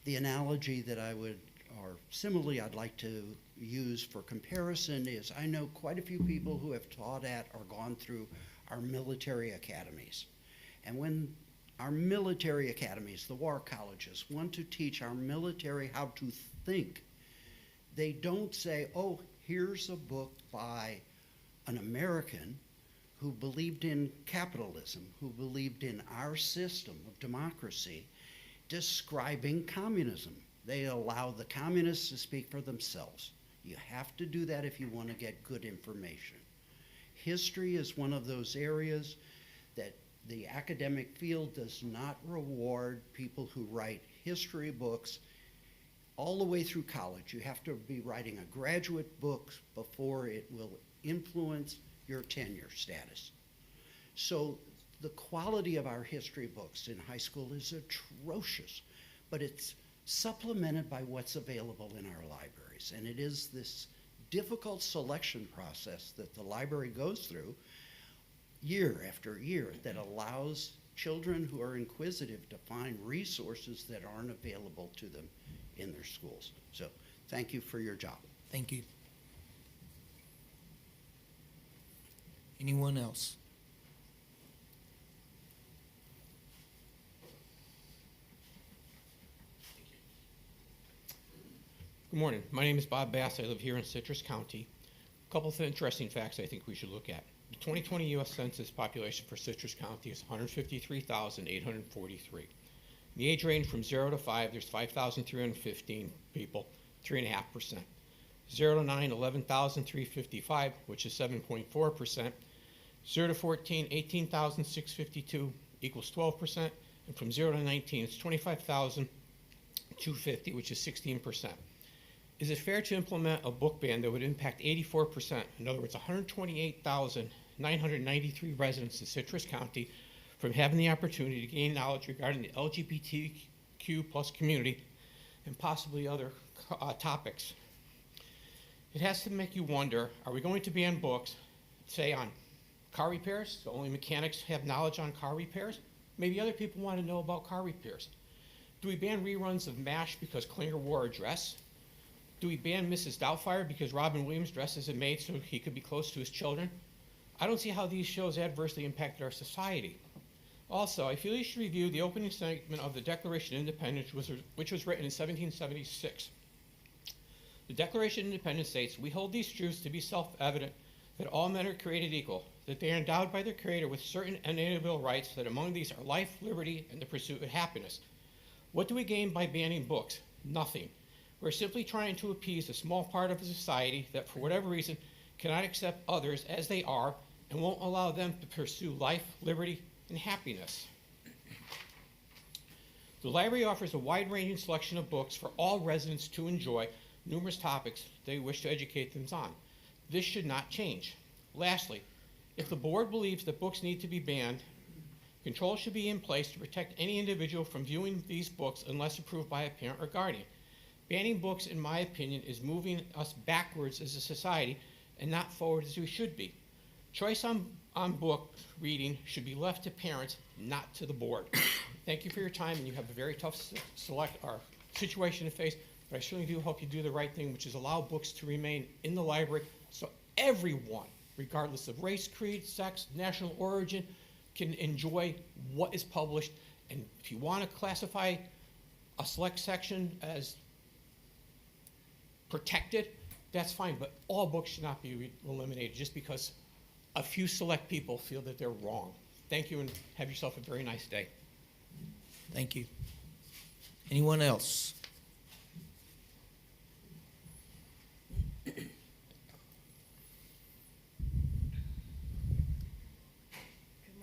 analogy that I would, or simile I'd like to use for comparison is, I know quite a few people who have taught at or gone through our military academies. And when our military academies, the war colleges, want to teach our military how to think, they don't say, oh, here's a book by an American who believed in capitalism, who believed in our system of democracy, describing communism. They allow the communists to speak for themselves. You have to do that if you want to get good information. History is one of those areas that the academic field does not reward people who write history books all the way through college. You have to be writing a graduate book before it will influence your tenure status. So the quality of our history books in high school is atrocious, but it's supplemented by what's available in our libraries. And it is this difficult selection process that the library goes through year after year that allows children who are inquisitive to find resources that aren't available to them in their schools. So thank you for your job. Thank you. Anyone else? Good morning. My name is Bob Bass. I live here in Citrus County. A couple of interesting facts I think we should look at. The 2020 U.S. Census population for Citrus County is 153,843. In the age range from 0 to 5, there's 5,315 people, 3.5%. 0 to 9, 11,355, which is 7.4%. 0 to 14, 18,652 equals 12%. And from 0 to 19, it's 25,250, which is 16%. Is it fair to implement a book ban that would impact 84%? In other words, 128,993 residents in Citrus County from having the opportunity to gain knowledge regarding the LGBTQ plus community and possibly other topics. It has to make you wonder, are we going to ban books, say on car repairs, so only mechanics have knowledge on car repairs? Maybe other people want to know about car repairs. Do we ban reruns of MASH because Klinger wore a dress? Do we ban Mrs. Doubtfire because Robin Williams dressed as a maid so he could be close to his children? I don't see how these shows adversely impacted our society. Also, I feel you should review the opening statement of the Declaration of Independence, which was written in 1776. The Declaration of Independence states, "We hold these truths to be self-evident, that all men are created equal, that they are endowed by their Creator with certain inalienable rights, that among these are life, liberty, and the pursuit of happiness." What do we gain by banning books? Nothing. We're simply trying to appease a small part of a society that, for whatever reason, cannot accept others as they are and won't allow them to pursue life, liberty, and happiness. The library offers a wide-ranging selection of books for all residents to enjoy numerous topics they wish to educate them on. This should not change. Lastly, if the board believes that books need to be banned, controls should be in place to protect any individual from viewing these books unless approved by a parent or guardian. Banning books, in my opinion, is moving us backwards as a society and not forward as we should be. Choice on book reading should be left to parents, not to the board. Thank you for your time, and you have a very tough situation to face, but I certainly do hope you do the right thing, which is allow books to remain in the library so everyone, regardless of race, creed, sex, national origin, can enjoy what is published. And if you want to classify a select section as protected, that's fine, but all books should not be eliminated just because a few select people feel that they're wrong. Thank you, and have yourself a very nice day. Thank you. Anyone else? Good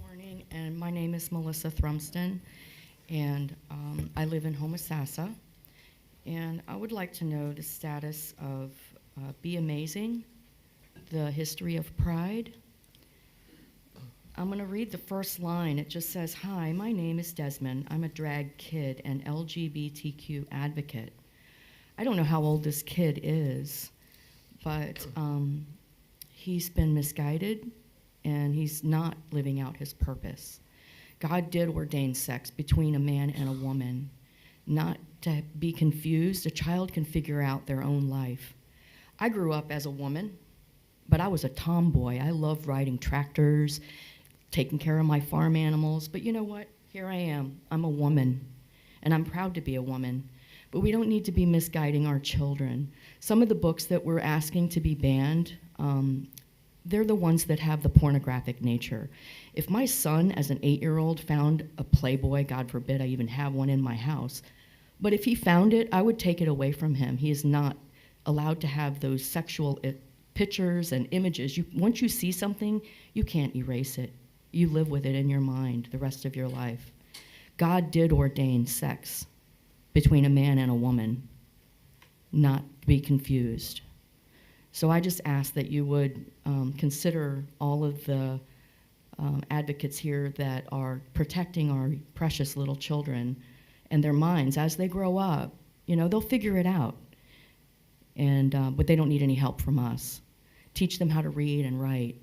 morning, and my name is Melissa Thrumston, and I live in Homosassa. And I would like to know the status of Be Amazing, the history of Pride. I'm going to read the first line. It just says, "Hi, my name is Desmond. I'm a drag kid and LGBTQ advocate." I don't know how old this kid is, but he's been misguided and he's not living out his purpose. God did ordain sex between a man and a woman, not to be confused. A child can figure out their own life. I grew up as a woman, but I was a tomboy. I loved riding tractors, taking care of my farm animals. But you know what? Here I am. I'm a woman, and I'm proud to be a woman. But we don't need to be misguiding our children. Some of the books that we're asking to be banned, they're the ones that have the pornographic nature. If my son, as an 8-year-old, found a Playboy, God forbid I even have one in my house, but if he found it, I would take it away from him. He is not allowed to have those sexual pictures and images. Once you see something, you can't erase it. You live with it in your mind the rest of your life. God did ordain sex between a man and a woman, not to be confused. So I just ask that you would consider all of the advocates here that are protecting our precious little children and their minds as they grow up. You know, they'll figure it out, and but they don't need any help from us. Teach them how to read and write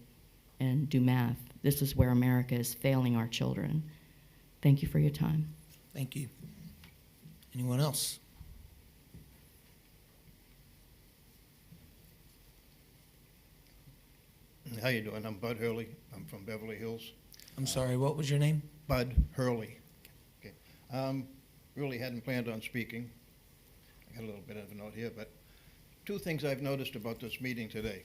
and do math. This is where America is failing our children. Thank you for your time. Thank you. Anyone else? How you doing? I'm Bud Hurley. I'm from Beverly Hills. I'm sorry, what was your name? Bud Hurley. Okay. Really hadn't planned on speaking. I got a little bit of a note here, but two things I've noticed about this meeting today.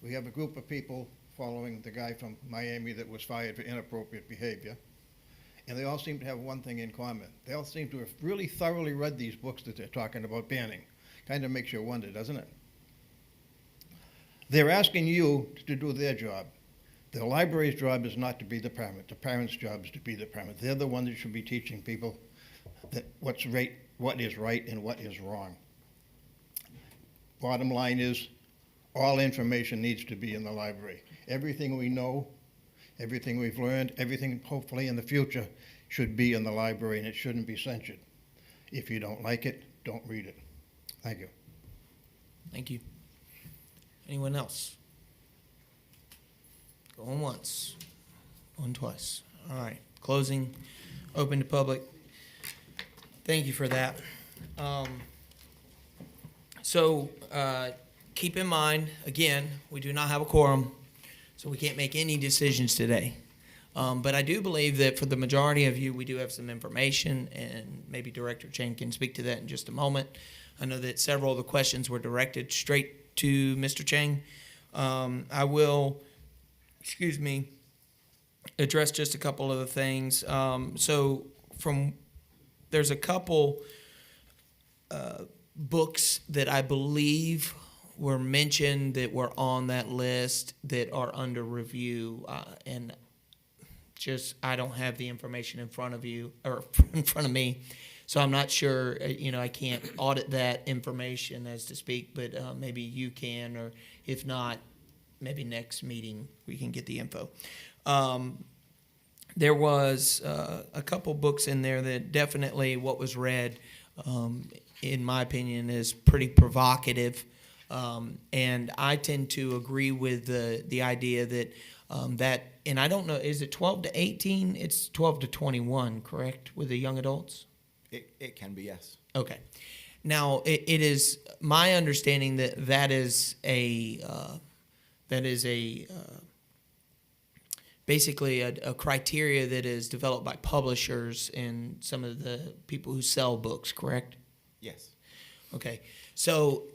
We have a group of people following the guy from Miami that was fired for inappropriate behavior, and they all seem to have one thing in common. They all seem to have really thoroughly read these books that they're talking about banning. Kind of makes you wonder, doesn't it? They're asking you to do their job. The library's job is not to be the parent. The parent's job is to be the parent. They're the one that should be teaching people that what is right and what is wrong. Bottom line is, all information needs to be in the library. Everything we know, everything we've learned, everything hopefully in the future should be in the library, and it shouldn't be censored. If you don't like it, don't read it. Thank you. Thank you. Anyone else? Going once, going twice. All right, closing, open to public. Thank you for that. So keep in mind, again, we do not have a quorum, so we can't make any decisions today. But I do believe that for the majority of you, we do have some information, and maybe Director Chang can speak to that in just a moment. I know that several of the questions were directed straight to Mr. Chang. I will, address just a couple of the things. There's a couple books that I believe were mentioned that were on that list that are under review, and I don't have the information in front of you or in front of me, so I'm not sure. I can't audit that information as to speak, but maybe you can, or if not, maybe next meeting we can get the info. There was a couple books in there that definitely what was read, in my opinion, is pretty provocative. And I tend to agree with the idea that, and I don't know, is it 12 to 18? It's 12 to 21, correct, with the young adults? It can be, yes. Okay. Now, it is my understanding that is basically a criteria that is developed by publishers and some of the people who sell books, correct? Yes. Okay. So,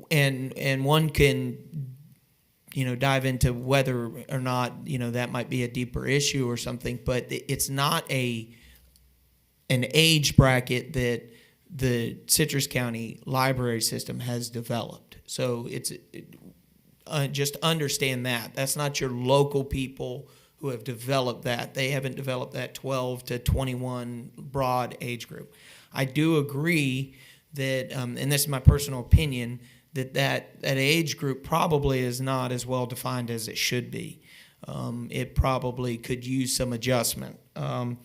and one can, dive into whether or not, that might be a deeper issue or something, but it's not an age bracket that the Citrus County library system has developed. So just understand that. That's not your local people who have developed that. They haven't developed that 12 to 21 broad age group. I do agree that, and this is my personal opinion, that age group probably is not as well defined as it should be. It probably could use some adjustment. And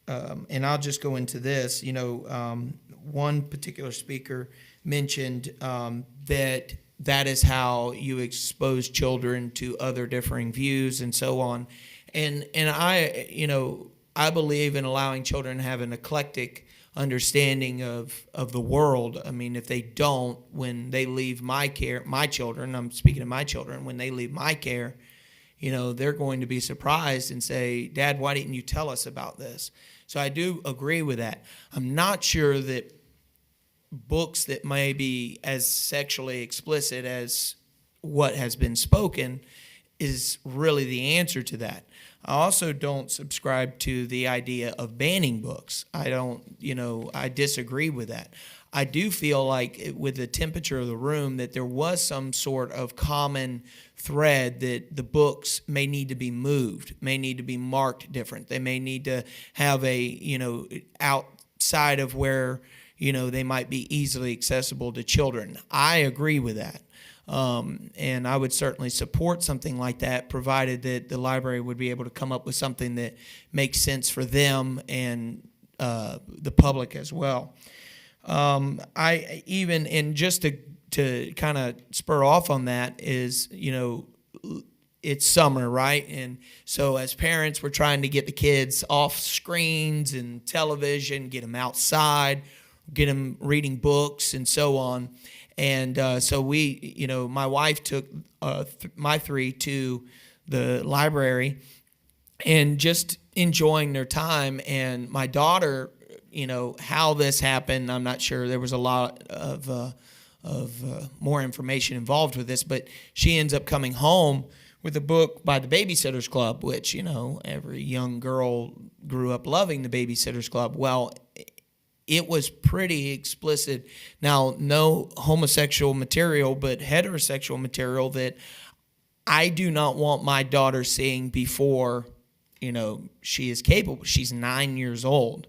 I'll just go into this. One particular speaker mentioned that is how you expose children to other differing views and so on. And I believe in allowing children to have an eclectic understanding of the world. I mean, if they don't, when they leave my care, my children, I'm speaking of my children, when they leave my care, they're going to be surprised and say, "Dad, why didn't you tell us about this?" So I do agree with that. I'm not sure that books that may be as sexually explicit as what has been spoken is really the answer to that. I also don't subscribe to the idea of banning books. I disagree with that. I do feel like with the temperature of the room that there was some sort of common thread that the books may need to be moved, may need to be marked different. They may need to have outside of where, they might be easily accessible to children. I agree with that. And I would certainly support something like that, provided that the library would be able to come up with something that makes sense for them and the public as well. Just to kind of spur off on that is, it's summer, right? And so as parents, we're trying to get the kids off screens and television, get them outside, get them reading books and so on. And so my wife took my three to the library and just enjoying their time. And my daughter, how this happened, I'm not sure. There was a lot of more information involved with this, but she ends up coming home with a book by the Babysitters Club, which, every young girl grew up loving the Babysitters Club. Well, it was pretty explicit. Now, no homosexual material, but heterosexual material that I do not want my daughter seeing before, she is capable. She's 9 years old,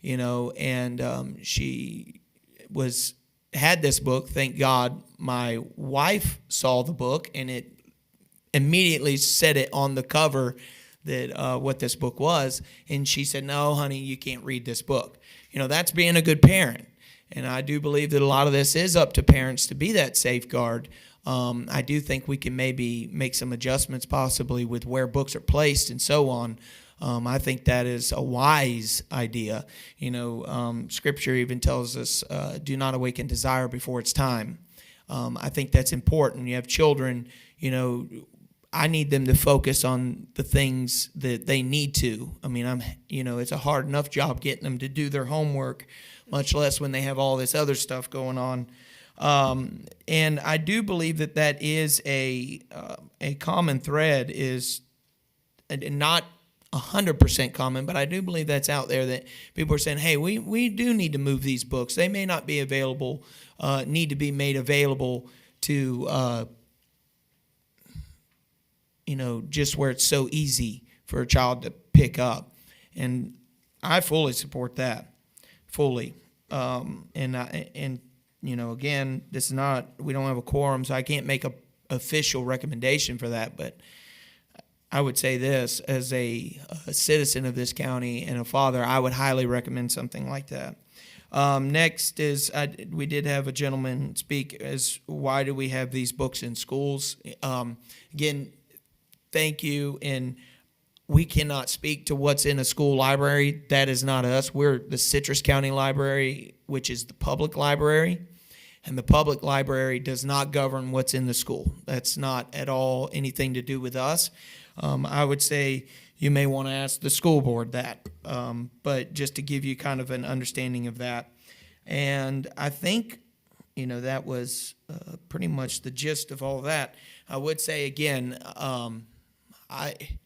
and she had this book. Thank God my wife saw the book, and it immediately said it on the cover that what this book was. And she said, "No, honey, you can't read this book." That's being a good parent. And I do believe that a lot of this is up to parents to be that safeguard. I do think we can maybe make some adjustments possibly with where books are placed and so on. I think that is a wise idea. Scripture even tells us, do not awaken desire before it's time. I think that's important. You have children, I need them to focus on the things that they need to. I mean, it's a hard enough job getting them to do their homework, much less when they have all this other stuff going on. And I do believe that is a common thread, is not 100% common, but I do believe that's out there, that people are saying, hey, we do need to move these books. They may not be available, need to be made available to, just where it's so easy for a child to pick up. And I fully support that, fully. Again, this is not, we don't have a quorum, so I can't make a official recommendation for that, but I would say this, as a citizen of this county and a father, I would highly recommend something like that. Next is, we did have a gentleman speak as why do we have these books in schools? Again, thank you, and we cannot speak to what's in a school library. That is not us. We're the Citrus County Library, which is the public library, and the public library does not govern what's in the school. That's not at all anything to do with us. I would say you may want to ask the school board that, but just to give you kind of an understanding of that. And I think, that was pretty much the gist of all of that. I would say again,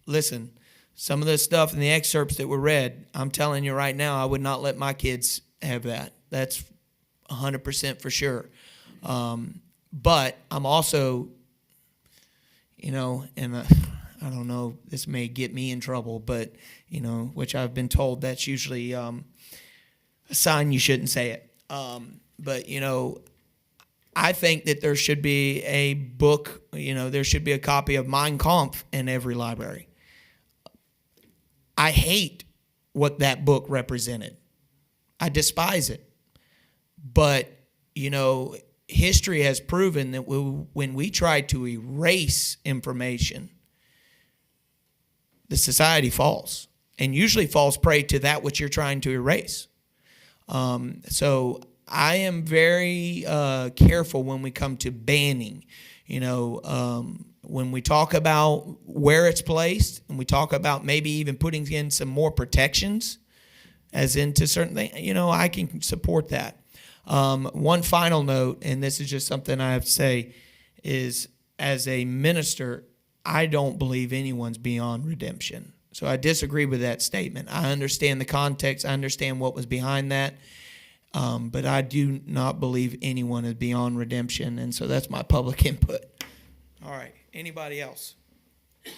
listen, some of the stuff in the excerpts that were read, I'm telling you right now, I would not let my kids have that. That's 100% for sure. But I'm also, I don't know, this may get me in trouble, but, which I've been told that's usually a sign you shouldn't say it. But, I think that there should be a book, there should be a copy of Mein Kampf in every library. I hate what that book represented. I despise it. But, history has proven that when we try to erase information, the society falls, and usually falls prey to that which you're trying to erase. So I am very careful when we come to banning. When we talk about where it's placed, and we talk about maybe even putting in some more protections, as into certain things, I can support that. One final note, and this is just something I have to say, is as a minister, I don't believe anyone's beyond redemption. So I disagree with that statement. I understand the context. I understand what was behind that. But I do not believe anyone is beyond redemption. And so that's my public input. All right. Anybody else? Yeah,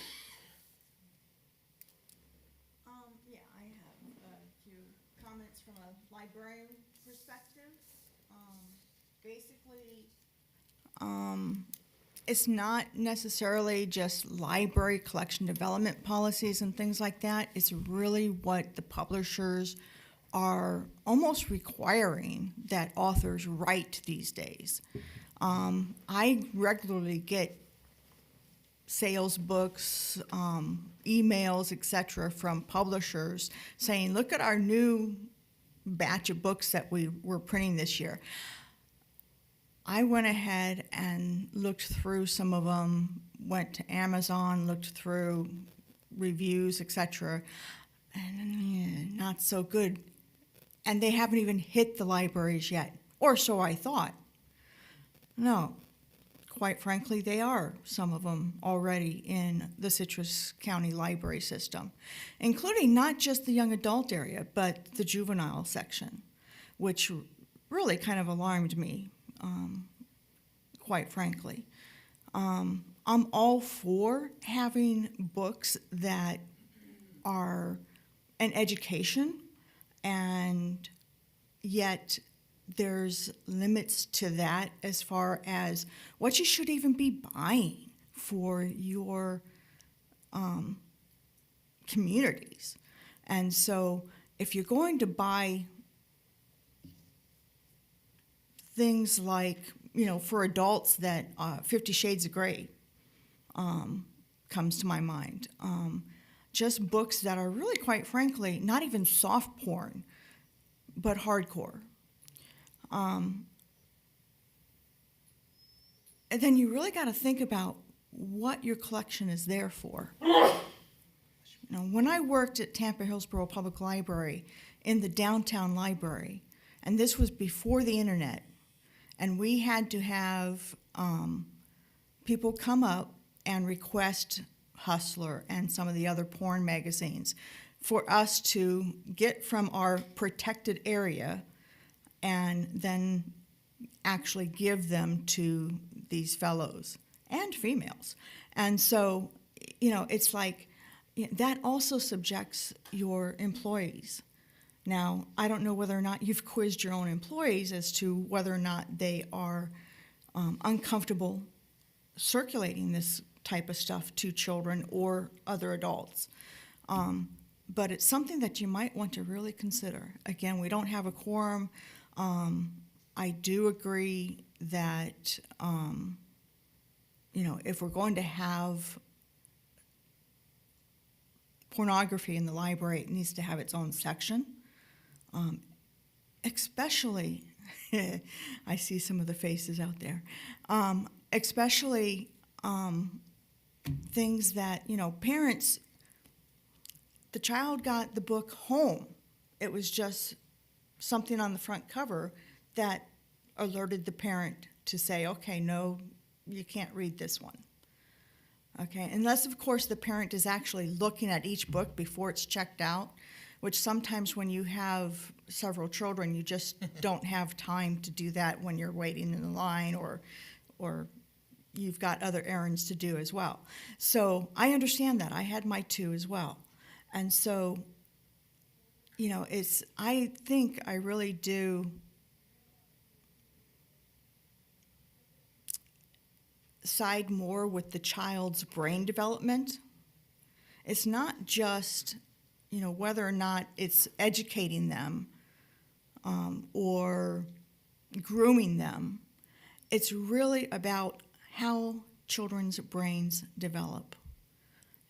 I have a few comments from a librarian perspective. Basically, it's not necessarily just library collection development policies and things like that. It's really what the publishers are almost requiring that authors write these days. I regularly get sales books, emails, etc., from publishers saying, look at our new batch of books that we're printing this year. I went ahead and looked through some of them, went to Amazon, looked through reviews, etc., and not so good. And they haven't even hit the libraries yet, or so I thought. No, quite frankly, they are, some of them, already in the Citrus County library system, including not just the young adult area, but the juvenile section. which really kind of alarmed me, quite frankly. I'm all for having books that are an education, and yet there's limits to that as far as what you should even be buying for your communities. And so if you're going to buy things like, for adults, that 50 Shades of Grey comes to my mind. Just books that are really, quite frankly, not even soft porn, but hardcore. And then you really got to think about what your collection is there for. When I worked at Tampa Hillsborough Public Library in the downtown library, and this was before the internet, and we had to have people come up and request Hustler and some of the other porn magazines for us to get from our protected area and then actually give them to these fellows and females. And so, it's like that also subjects your employees. Now, I don't know whether or not you've quizzed your own employees as to whether or not they are uncomfortable circulating this type of stuff to children or other adults. But it's something that you might want to really consider. Again, we don't have a quorum. I do agree that, if we're going to have pornography in the library, it needs to have its own section. Especially, I see some of the faces out there, especially things that, parents, the child got the book home. It was just something on the front cover that alerted the parent to say, okay, no, you can't read this one. Okay, unless, of course, the parent is actually looking at each book before it's checked out, which sometimes when you have several children, you just don't have time to do that when you're waiting in the line or you've got other errands to do as well. So I understand that. I had my two as well. And so, I think I really do side more with the child's brain development. It's not just, whether or not it's educating them or grooming them. It's really about how children's brains develop.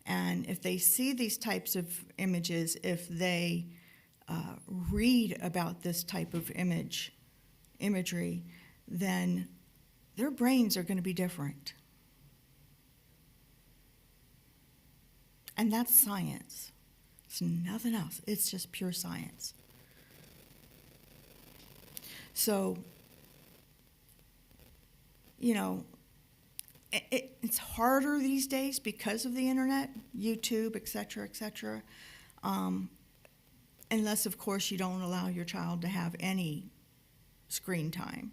And if they see these types of images, if they read about this type of imagery, then their brains are going to be different. And that's science. It's nothing else. It's just pure science. So, it's harder these days because of the internet, YouTube, et cetera, unless, of course, you don't allow your child to have any screen time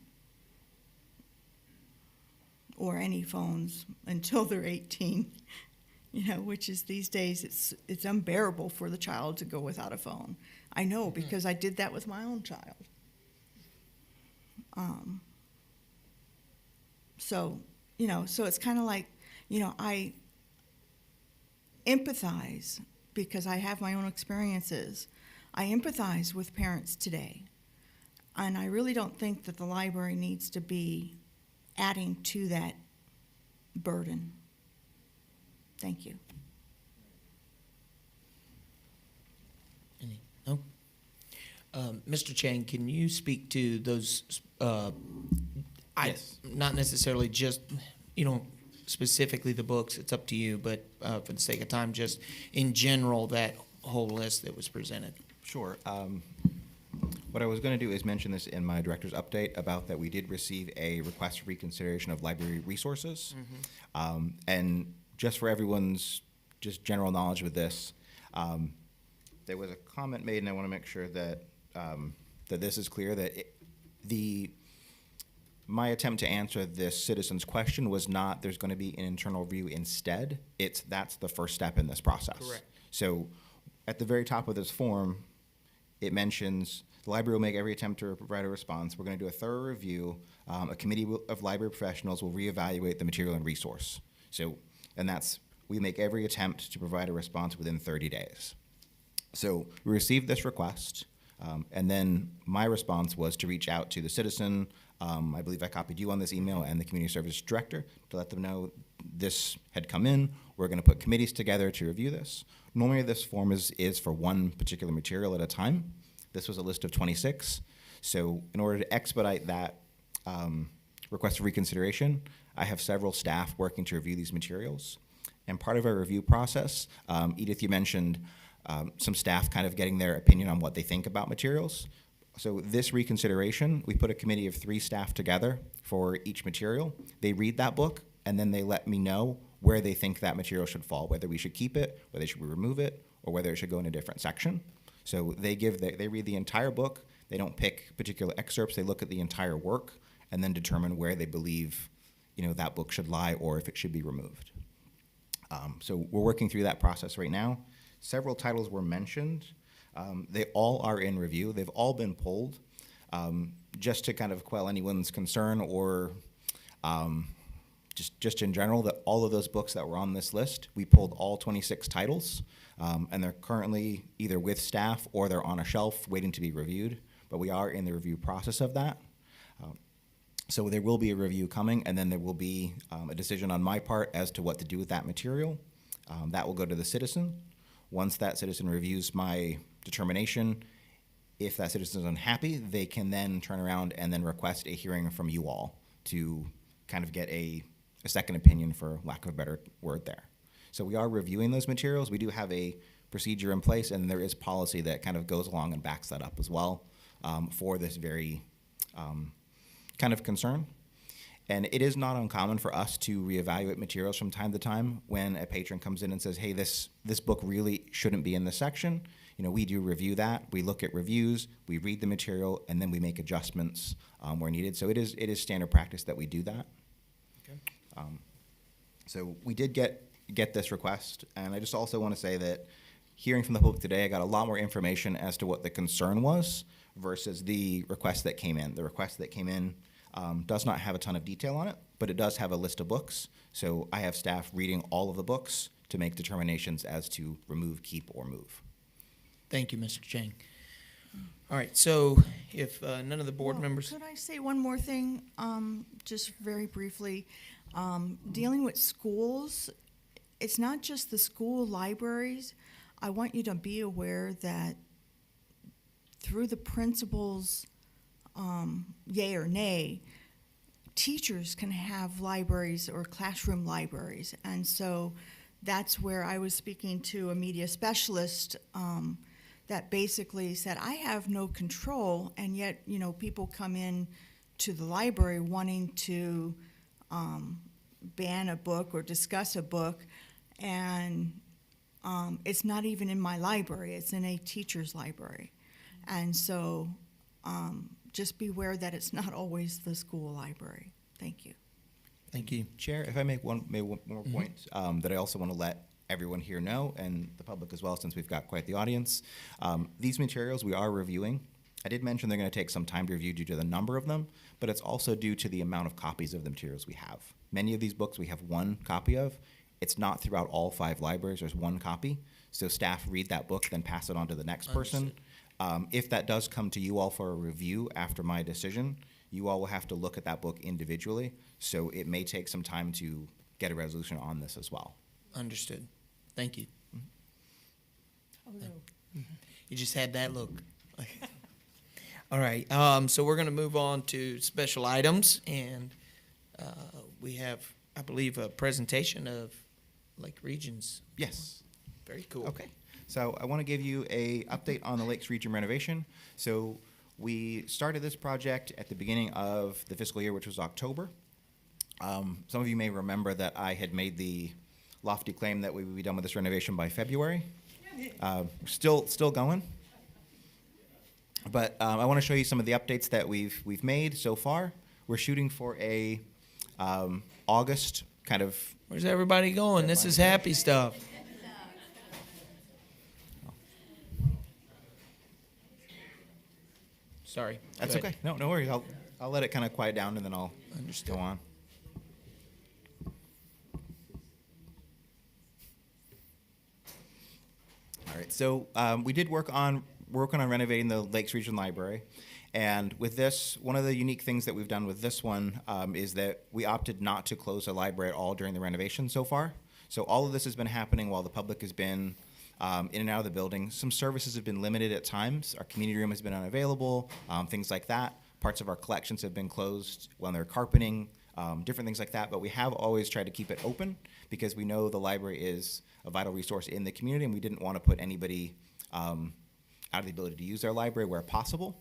or any phones until they're 18, which is these days, it's unbearable for the child to go without a phone. I know, because I did that with my own child. So it's kind of like, I empathize because I have my own experiences. I empathize with parents today. And I really don't think that the library needs to be adding to that burden. Thank you. No? Mr. Chang, can you speak to those, Yes. not necessarily just, specifically the books, it's up to you, but for the sake of time, just in general, that whole list that was presented? Sure. What I was going to do is mention this in my director's update about that we did receive a request for reconsideration of library resources. And just for everyone's just general knowledge with this, there was a comment made, and I want to make sure that that this is clear that my attempt to answer this citizen's question was not there's going to be an internal review instead. That's the first step in this process. Correct. So at the very top of this form, it mentions the library will make every attempt to provide a response. We're going to do a thorough review. A committee of library professionals will reevaluate the material and resource. We make every attempt to provide a response within 30 days. So we received this request, and then my response was to reach out to the citizen. I believe I copied you on this email and the community service director to let them know this had come in. We're going to put committees together to review this. Normally this form is for one particular material at a time. This was a list of 26. So in order to expedite that request for reconsideration, I have several staff working to review these materials. And part of our review process, Edith, you mentioned some staff kind of getting their opinion on what they think about materials. So this reconsideration, we put a committee of 3 staff together for each material. They read that book, and then they let me know where they think that material should fall, whether we should keep it, whether we should remove it, or whether it should go in a different section. So they read the entire book. They don't pick particular excerpts. They look at the entire work and then determine where they believe, that book should lie or if it should be removed. So we're working through that process right now. Several titles were mentioned. They all are in review. They've all been pulled just to kind of quell anyone's concern or just in general that all of those books that were on this list, we pulled all 26 titles, and they're currently either with staff or they're on a shelf waiting to be reviewed, but we are in the review process of that. So there will be a review coming, and then there will be a decision on my part as to what to do with that material. That will go to the citizen. Once that citizen reviews my determination, if that citizen is unhappy, they can then turn around and then request a hearing from you all to kind of get a second opinion, for lack of a better word there. So we are reviewing those materials. We do have a procedure in place, and there is policy that kind of goes along and backs that up as well for this very kind of concern. And it is not uncommon for us to reevaluate materials from time to time when a patron comes in and says, hey, this book really shouldn't be in this section. We do review that. We look at reviews, we read the material, and then we make adjustments where needed. So it is standard practice that we do that. Okay. So we did get this request, and I just also want to say that hearing from the public today, I got a lot more information as to what the concern was versus the request that came in. The request that came in does not have a ton of detail on it, but it does have a list of books. So I have staff reading all of the books to make determinations as to remove, keep, or move. Thank you, Mr. Chang. All right, so if none of the board members... Could I say one more thing, just very briefly? Dealing with schools, it's not just the school libraries. I want you to be aware that through the principal's yay or nay, teachers can have libraries or classroom libraries. And so that's where I was speaking to a media specialist that basically said, I have no control, and yet, people come in to the library wanting to ban a book or discuss a book, and it's not even in my library, it's in a teacher's library. And so just beware that it's not always the school library. Thank you. Thank you. Chair, if I make one more point that I also want to let everyone here know, and the public as well, since we've got quite the audience. These materials we are reviewing. I did mention they're going to take some time to review due to the number of them, but it's also due to the amount of copies of the materials we have. Many of these books we have one copy of. It's not throughout all 5 libraries. There's one copy. So staff read that book, then pass it on to the next person. If that does come to you all for a review after my decision, you all will have to look at that book individually. So it may take some time to get a resolution on this as well. Understood. Thank you. Oh, no. You just had that look. All right. So we're going to move on to special items, and we have, I believe, a presentation of Lake Regions. Yes. Very cool. Okay. So I want to give you a update on the Lakes Region renovation. So we started this project at the beginning of the fiscal year, which was October. Some of you may remember that I had made the lofty claim that we would be done with this renovation by February. Still going. But I want to show you some of the updates that we've made so far. We're shooting for a August kind of. Where's everybody going? This is happy stuff. Sorry. That's Go ahead. okay. No worries. I'll let it kind of quiet down and then I'll just go on. All right. So we did working on renovating the Lakes Region Library, and with this, one of the unique things that we've done with this one is that we opted not to close the library at all during the renovation so far. So all of this has been happening while the public has been in and out of the building. Some services have been limited at times. Our community room has been unavailable, things like that. Parts of our collections have been closed when they're carpeting, different things like that. But we have always tried to keep it open because we know the library is a vital resource in the community, and we didn't want to put anybody out of the ability to use our library where possible.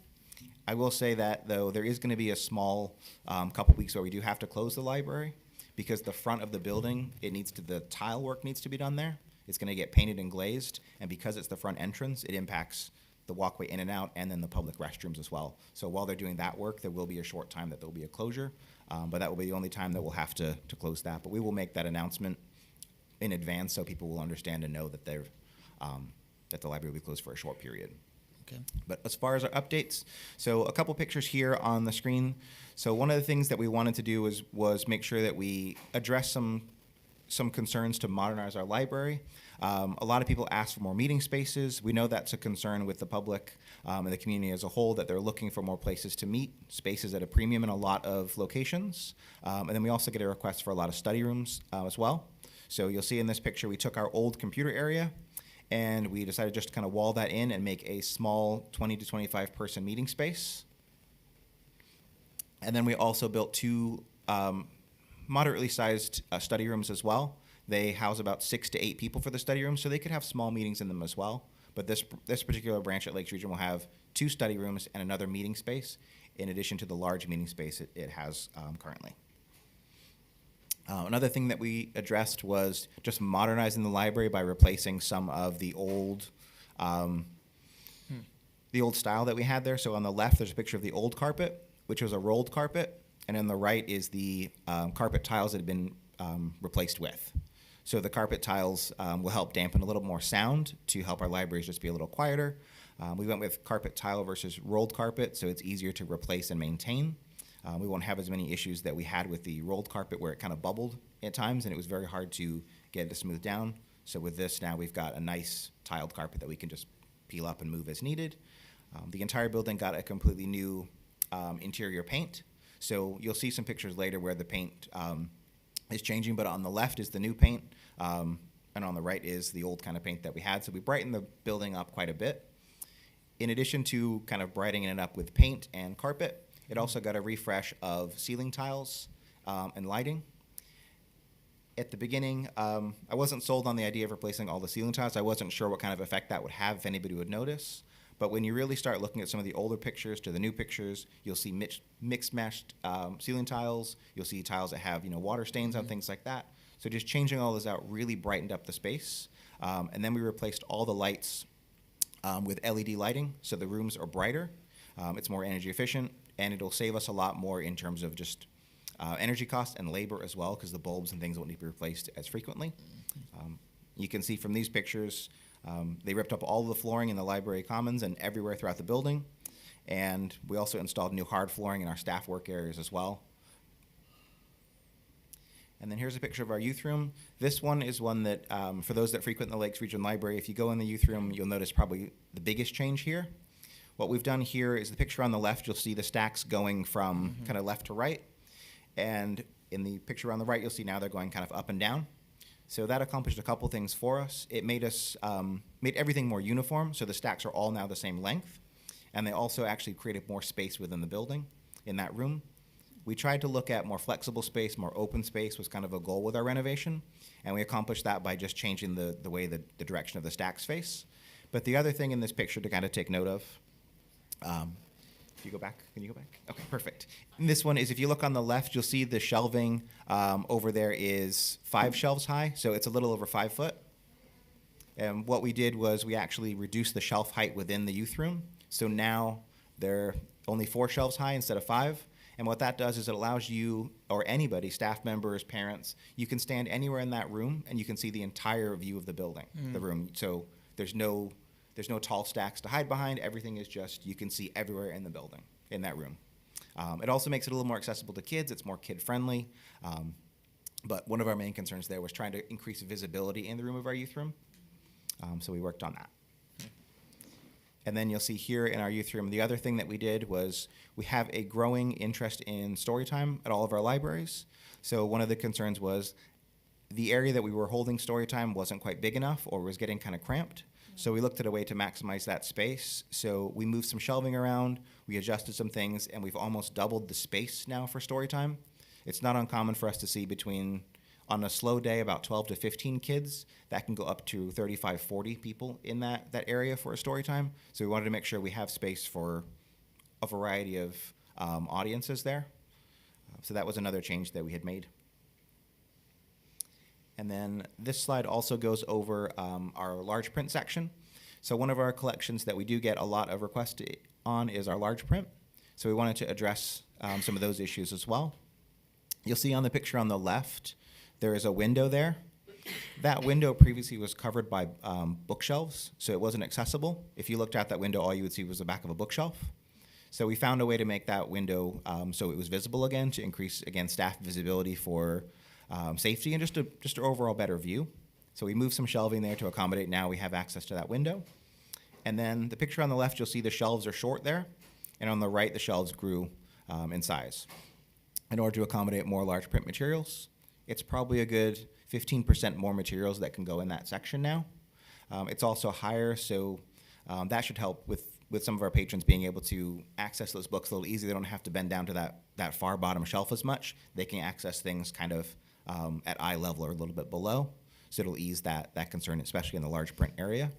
I will say that, though, there is going to be a small couple weeks where we do have to close the library because the front of the building, the tile work needs to be done there. It's going to get painted and glazed, and because it's the front entrance, it impacts the walkway in and out and then the public restrooms as well. So while they're doing that work, there will be a short time that there will be a closure, but that will be the only time that we'll have to close that. But we will make that announcement in advance so people will understand and know that that the library will be closed for a short period. Okay. But as far as our updates, so a couple pictures here on the screen. So one of the things that we wanted to do was make sure that we address some concerns to modernize our library. A lot of people ask for more meeting spaces. We know that's a concern with the public and the community as a whole, that they're looking for more places to meet, spaces at a premium in a lot of locations. And then we also get a request for a lot of study rooms as well. So you'll see in this picture, we took our old computer area and we decided just to kind of wall that in and make a small 20 to 25 person meeting space. And then we also built two moderately sized study rooms as well. They house about 6 to 8 people for the study rooms, so they could have small meetings in them as well. But this particular branch at Lakes Region will have 2 study rooms and another meeting space, in addition to the large meeting space it has currently. Another thing that we addressed was just modernizing the library by replacing some of the old style that we had there. So on the left, there's a picture of the old carpet, which was a rolled carpet, and on the right is the carpet tiles that have been replaced with. So the carpet tiles will help dampen a little more sound to help our libraries just be a little quieter. We went with carpet tile versus rolled carpet, so it's easier to replace and maintain. We won't have as many issues that we had with the rolled carpet where it kind of bubbled at times and it was very hard to get it to smooth down. So with this now we've got a nice tiled carpet that we can just peel up and move as needed. The entire building got a completely new interior paint. So you'll see some pictures later where the paint is changing, but on the left is the new paint and on the right is the old kind of paint that we had. So we brightened the building up quite a bit. In addition to kind of brightening it up with paint and carpet, it also got a refresh of ceiling tiles and lighting. At the beginning, I wasn't sold on the idea of replacing all the ceiling tiles. I wasn't sure what kind of effect that would have, if anybody would notice. But when you really start looking at some of the older pictures to the new pictures, you'll see mixed-matched ceiling tiles. You'll see tiles that have water stains on things like that. So just changing all those out really brightened up the space. And then we replaced all the lights with LED lighting, so the rooms are brighter. It's more energy efficient, and it'll save us a lot more in terms of just energy costs and labor as well, because the bulbs and things won't need to be replaced as frequently. You can see from these pictures, they ripped up all of the flooring in the library commons and everywhere throughout the building. And we also installed new hard flooring in our staff work areas as well. And then here's a picture of our youth room. This one is one that, for those that frequent the Lakes Region Library, if you go in the youth room, you'll notice probably the biggest change here. What we've done here is the picture on the left, you'll see the stacks going from kind of left to right. And in the picture on the right, you'll see now they're going kind of up and down. So that accomplished a couple things for us. It made everything more uniform, so the stacks are all now the same length. And they also actually created more space within the building in that room. We tried to look at more flexible space, more open space was kind of a goal with our renovation. And we accomplished that by just changing the way the direction of the stacks face. But the other thing in this picture to kind of take note of, if you go back, can you go back? Okay, perfect. And this one is, if you look on the left, you'll see the shelving over there is 5 shelves high, so it's a little over 5 foot. And what we did was we actually reduced the shelf height within the youth room. So now They're only 4 shelves high instead of 5. And what that does is it allows you, or anybody, staff members, parents, you can stand anywhere in that room and you can see the entire view of the building, the room. So there's no tall stacks to hide behind. Everything is just, you can see everywhere in the building, in that room. It also makes it a little more accessible to kids. It's more kid-friendly. But one of our main concerns there was trying to increase visibility in the room of our youth room. So we worked on that. And then you'll see here in our youth room, the other thing that we did was we have a growing interest in story time at all of our libraries. So one of the concerns was the area that we were holding story time wasn't quite big enough or was getting kind of cramped. So we looked at a way to maximize that space. So we moved some shelving around, we adjusted some things, and we've almost doubled the space now for story time. It's not uncommon for us to see between, on a slow day, about 12 to 15 kids. That can go up to 35, 40 people in that area for a story time. So we wanted to make sure we have space for a variety of audiences there. So that was another change that we had made. And then this slide also goes over our large print section. So one of our collections that we do get a lot of requests on is our large print. So we wanted to address some of those issues as well. You'll see on the picture on the left, there is a window there. That window previously was covered by bookshelves, so it wasn't accessible. If you looked out that window, all you would see was the back of a bookshelf. So we found a way to make that window so it was visible again, to increase, again, staff visibility for safety and just an overall better view. So we moved some shelving there to accommodate. Now we have access to that window. And then the picture on the left, you'll see the shelves are short there, and on the right, the shelves grew in size. In order to accommodate more large print materials, it's probably a good 15% more materials that can go in that section now. It's also higher, so that should help with some of our patrons being able to access those books a little easier. They don't have to bend down to that far bottom shelf as much. They can access things kind of at eye level or a little bit below, so it'll ease that concern, especially in the large print area.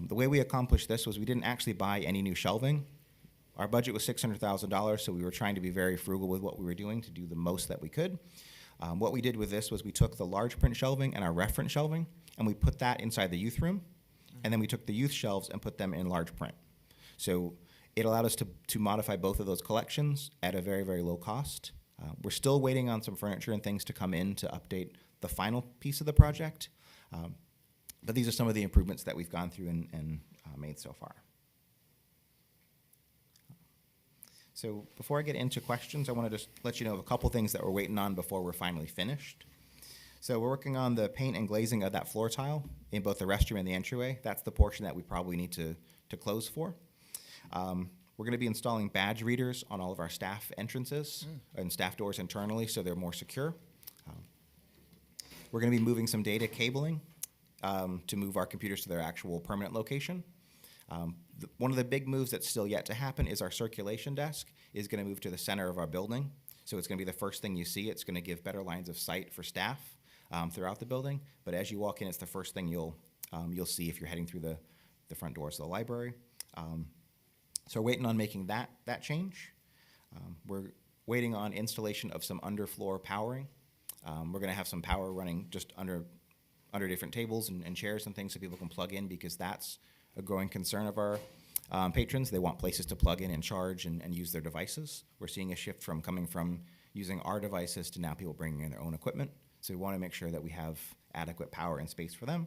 The way we accomplished this was we didn't actually buy any new shelving. Our budget was $600,000, so we were trying to be very frugal with what we were doing to do the most that we could. What we did with this was we took the large print shelving and our reference shelving, and we put that inside the youth room, and then we took the youth shelves and put them in large print. So it allowed us to modify both of those collections at a very, very low cost. We're still waiting on some furniture and things to come in to update the final piece of the project, but these are some of the improvements that we've gone through and made so far. So before I get into questions, I want to just let you know of a couple things that we're waiting on before we're finally finished. So we're working on the paint and glazing of that floor tile in both the restroom and the entryway. That's the portion that we probably need to close for. We're going to be installing badge readers on all of our staff entrances and staff doors internally so they're more secure. We're going to be moving some data cabling to move our computers to their actual permanent location. One of the big moves that's still yet to happen is our circulation desk is going to move to the center of our building. So it's going to be the first thing you see. It's going to give better lines of sight for staff throughout the building. But as you walk in, it's the first thing you'll see if you're heading through the front doors of the library. So we're waiting on making that change. We're waiting on installation of some underfloor powering. We're going to have some power running just under different tables and chairs and things so people can plug in, because that's a growing concern of our patrons. They want places to plug in and charge and use their devices. We're seeing a shift from coming from using our devices to now people bringing in their own equipment. So we want to make sure that we have adequate power and space for them.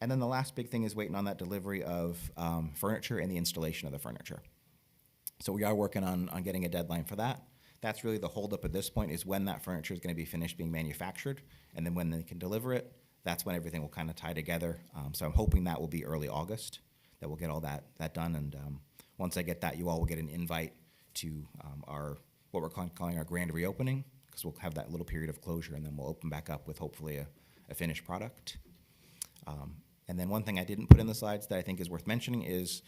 And then the last big thing is waiting on that delivery of furniture and the installation of the furniture. So we are working on getting a deadline for that. That's really the holdup at this point, is when that furniture is going to be finished being manufactured, and then when they can deliver it, that's when everything will kind of tie together. So I'm hoping that will be early August, that we'll get all that done. And once I get that, you all will get an invite to what we're calling our grand reopening, because we'll have that little period of closure, and then we'll open back up with hopefully a finished product. And then one thing I didn't put in the slides that I think is worth mentioning is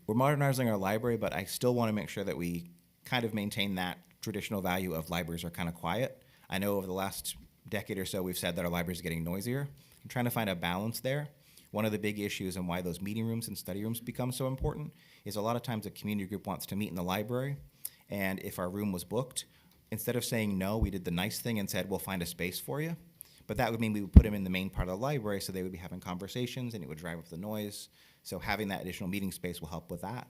we're modernizing our library, but I still want to make sure that we kind of maintain that traditional value of libraries are kind of quiet. I know over the last decade or so we've said that our libraries are getting noisier. I'm trying to find a balance there. One of the big issues and why those meeting rooms and study rooms become so important is a lot of times a community group wants to meet in the library, and if our room was booked, instead of saying no, we did the nice thing and said, we'll find a space for you. But that would mean we would put them in the main part of the library, so they would be having conversations, and it would drive up the noise. So having that additional meeting space will help with that.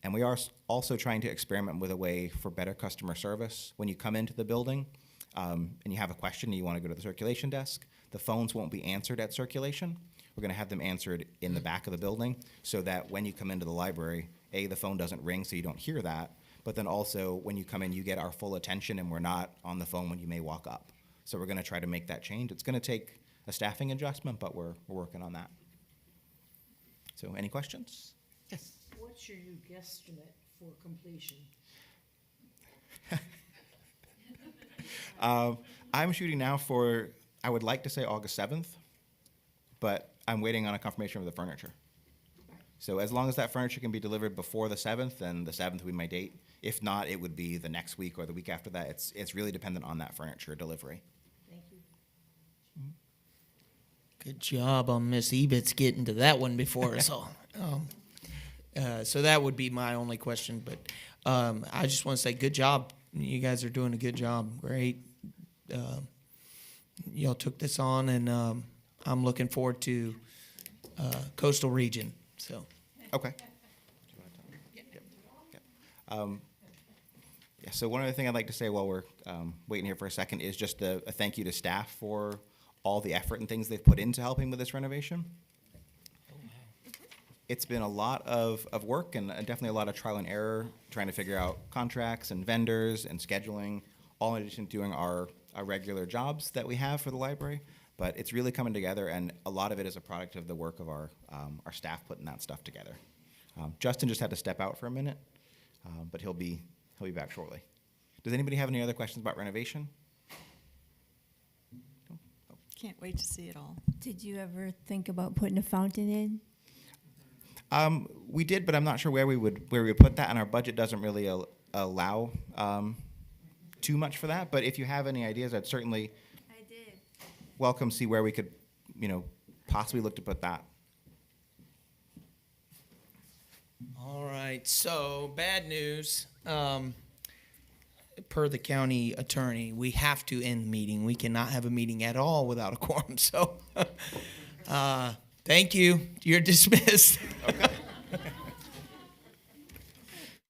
And we are also trying to experiment with a way for better customer service. When you come into the building and you have a question and you want to go to the circulation desk, the phones won't be answered at circulation. We're going to have them answered in the back of the building so that when you come into the library, A, the phone doesn't ring so you don't hear that, but then also when you come in, you get our full attention and we're not on the phone when you may walk up. So we're going to try to make that change. It's going to take a staffing adjustment, but we're working on that. So any questions? Yes. What's your new guesstimate for completion? I'm shooting now for, I would like to say August 7th, but I'm waiting on a confirmation of the furniture. So as long as that furniture can be delivered before the 7th, then the 7th would be my date. If not, it would be the next week or the week after that. It's really dependent on that furniture delivery. Thank you. Good job on Miss Ebitz getting to that one before us all. So that would be my only question, but I just want to say good job. You guys are doing a good job. Great. Y'all took this on, and I'm looking forward to coastal region. So Okay. Yeah, so one other thing I'd like to say while we're waiting here for a second is just a thank you to staff for all the effort and things they've put into helping with this renovation. It's been a lot of work and definitely a lot of trial and error, trying to figure out contracts and vendors and scheduling, all in addition to doing our regular jobs that we have for the library. But it's really coming together, and a lot of it is a product of the work of our staff putting that stuff together. Justin just had to step out for a minute, but he'll be back shortly. Does anybody have any other questions about renovation? Can't wait to see it all. Did you ever think about putting a fountain in? We did, but I'm not sure where we would put that, and our budget doesn't really allow too much for that. But if you have any ideas, I'd certainly welcome see where we could, possibly look to put that. all right. So bad news. Per the county attorney, we have to end the meeting. We cannot have a meeting at all without a quorum. So, thank you. You're dismissed. Okay.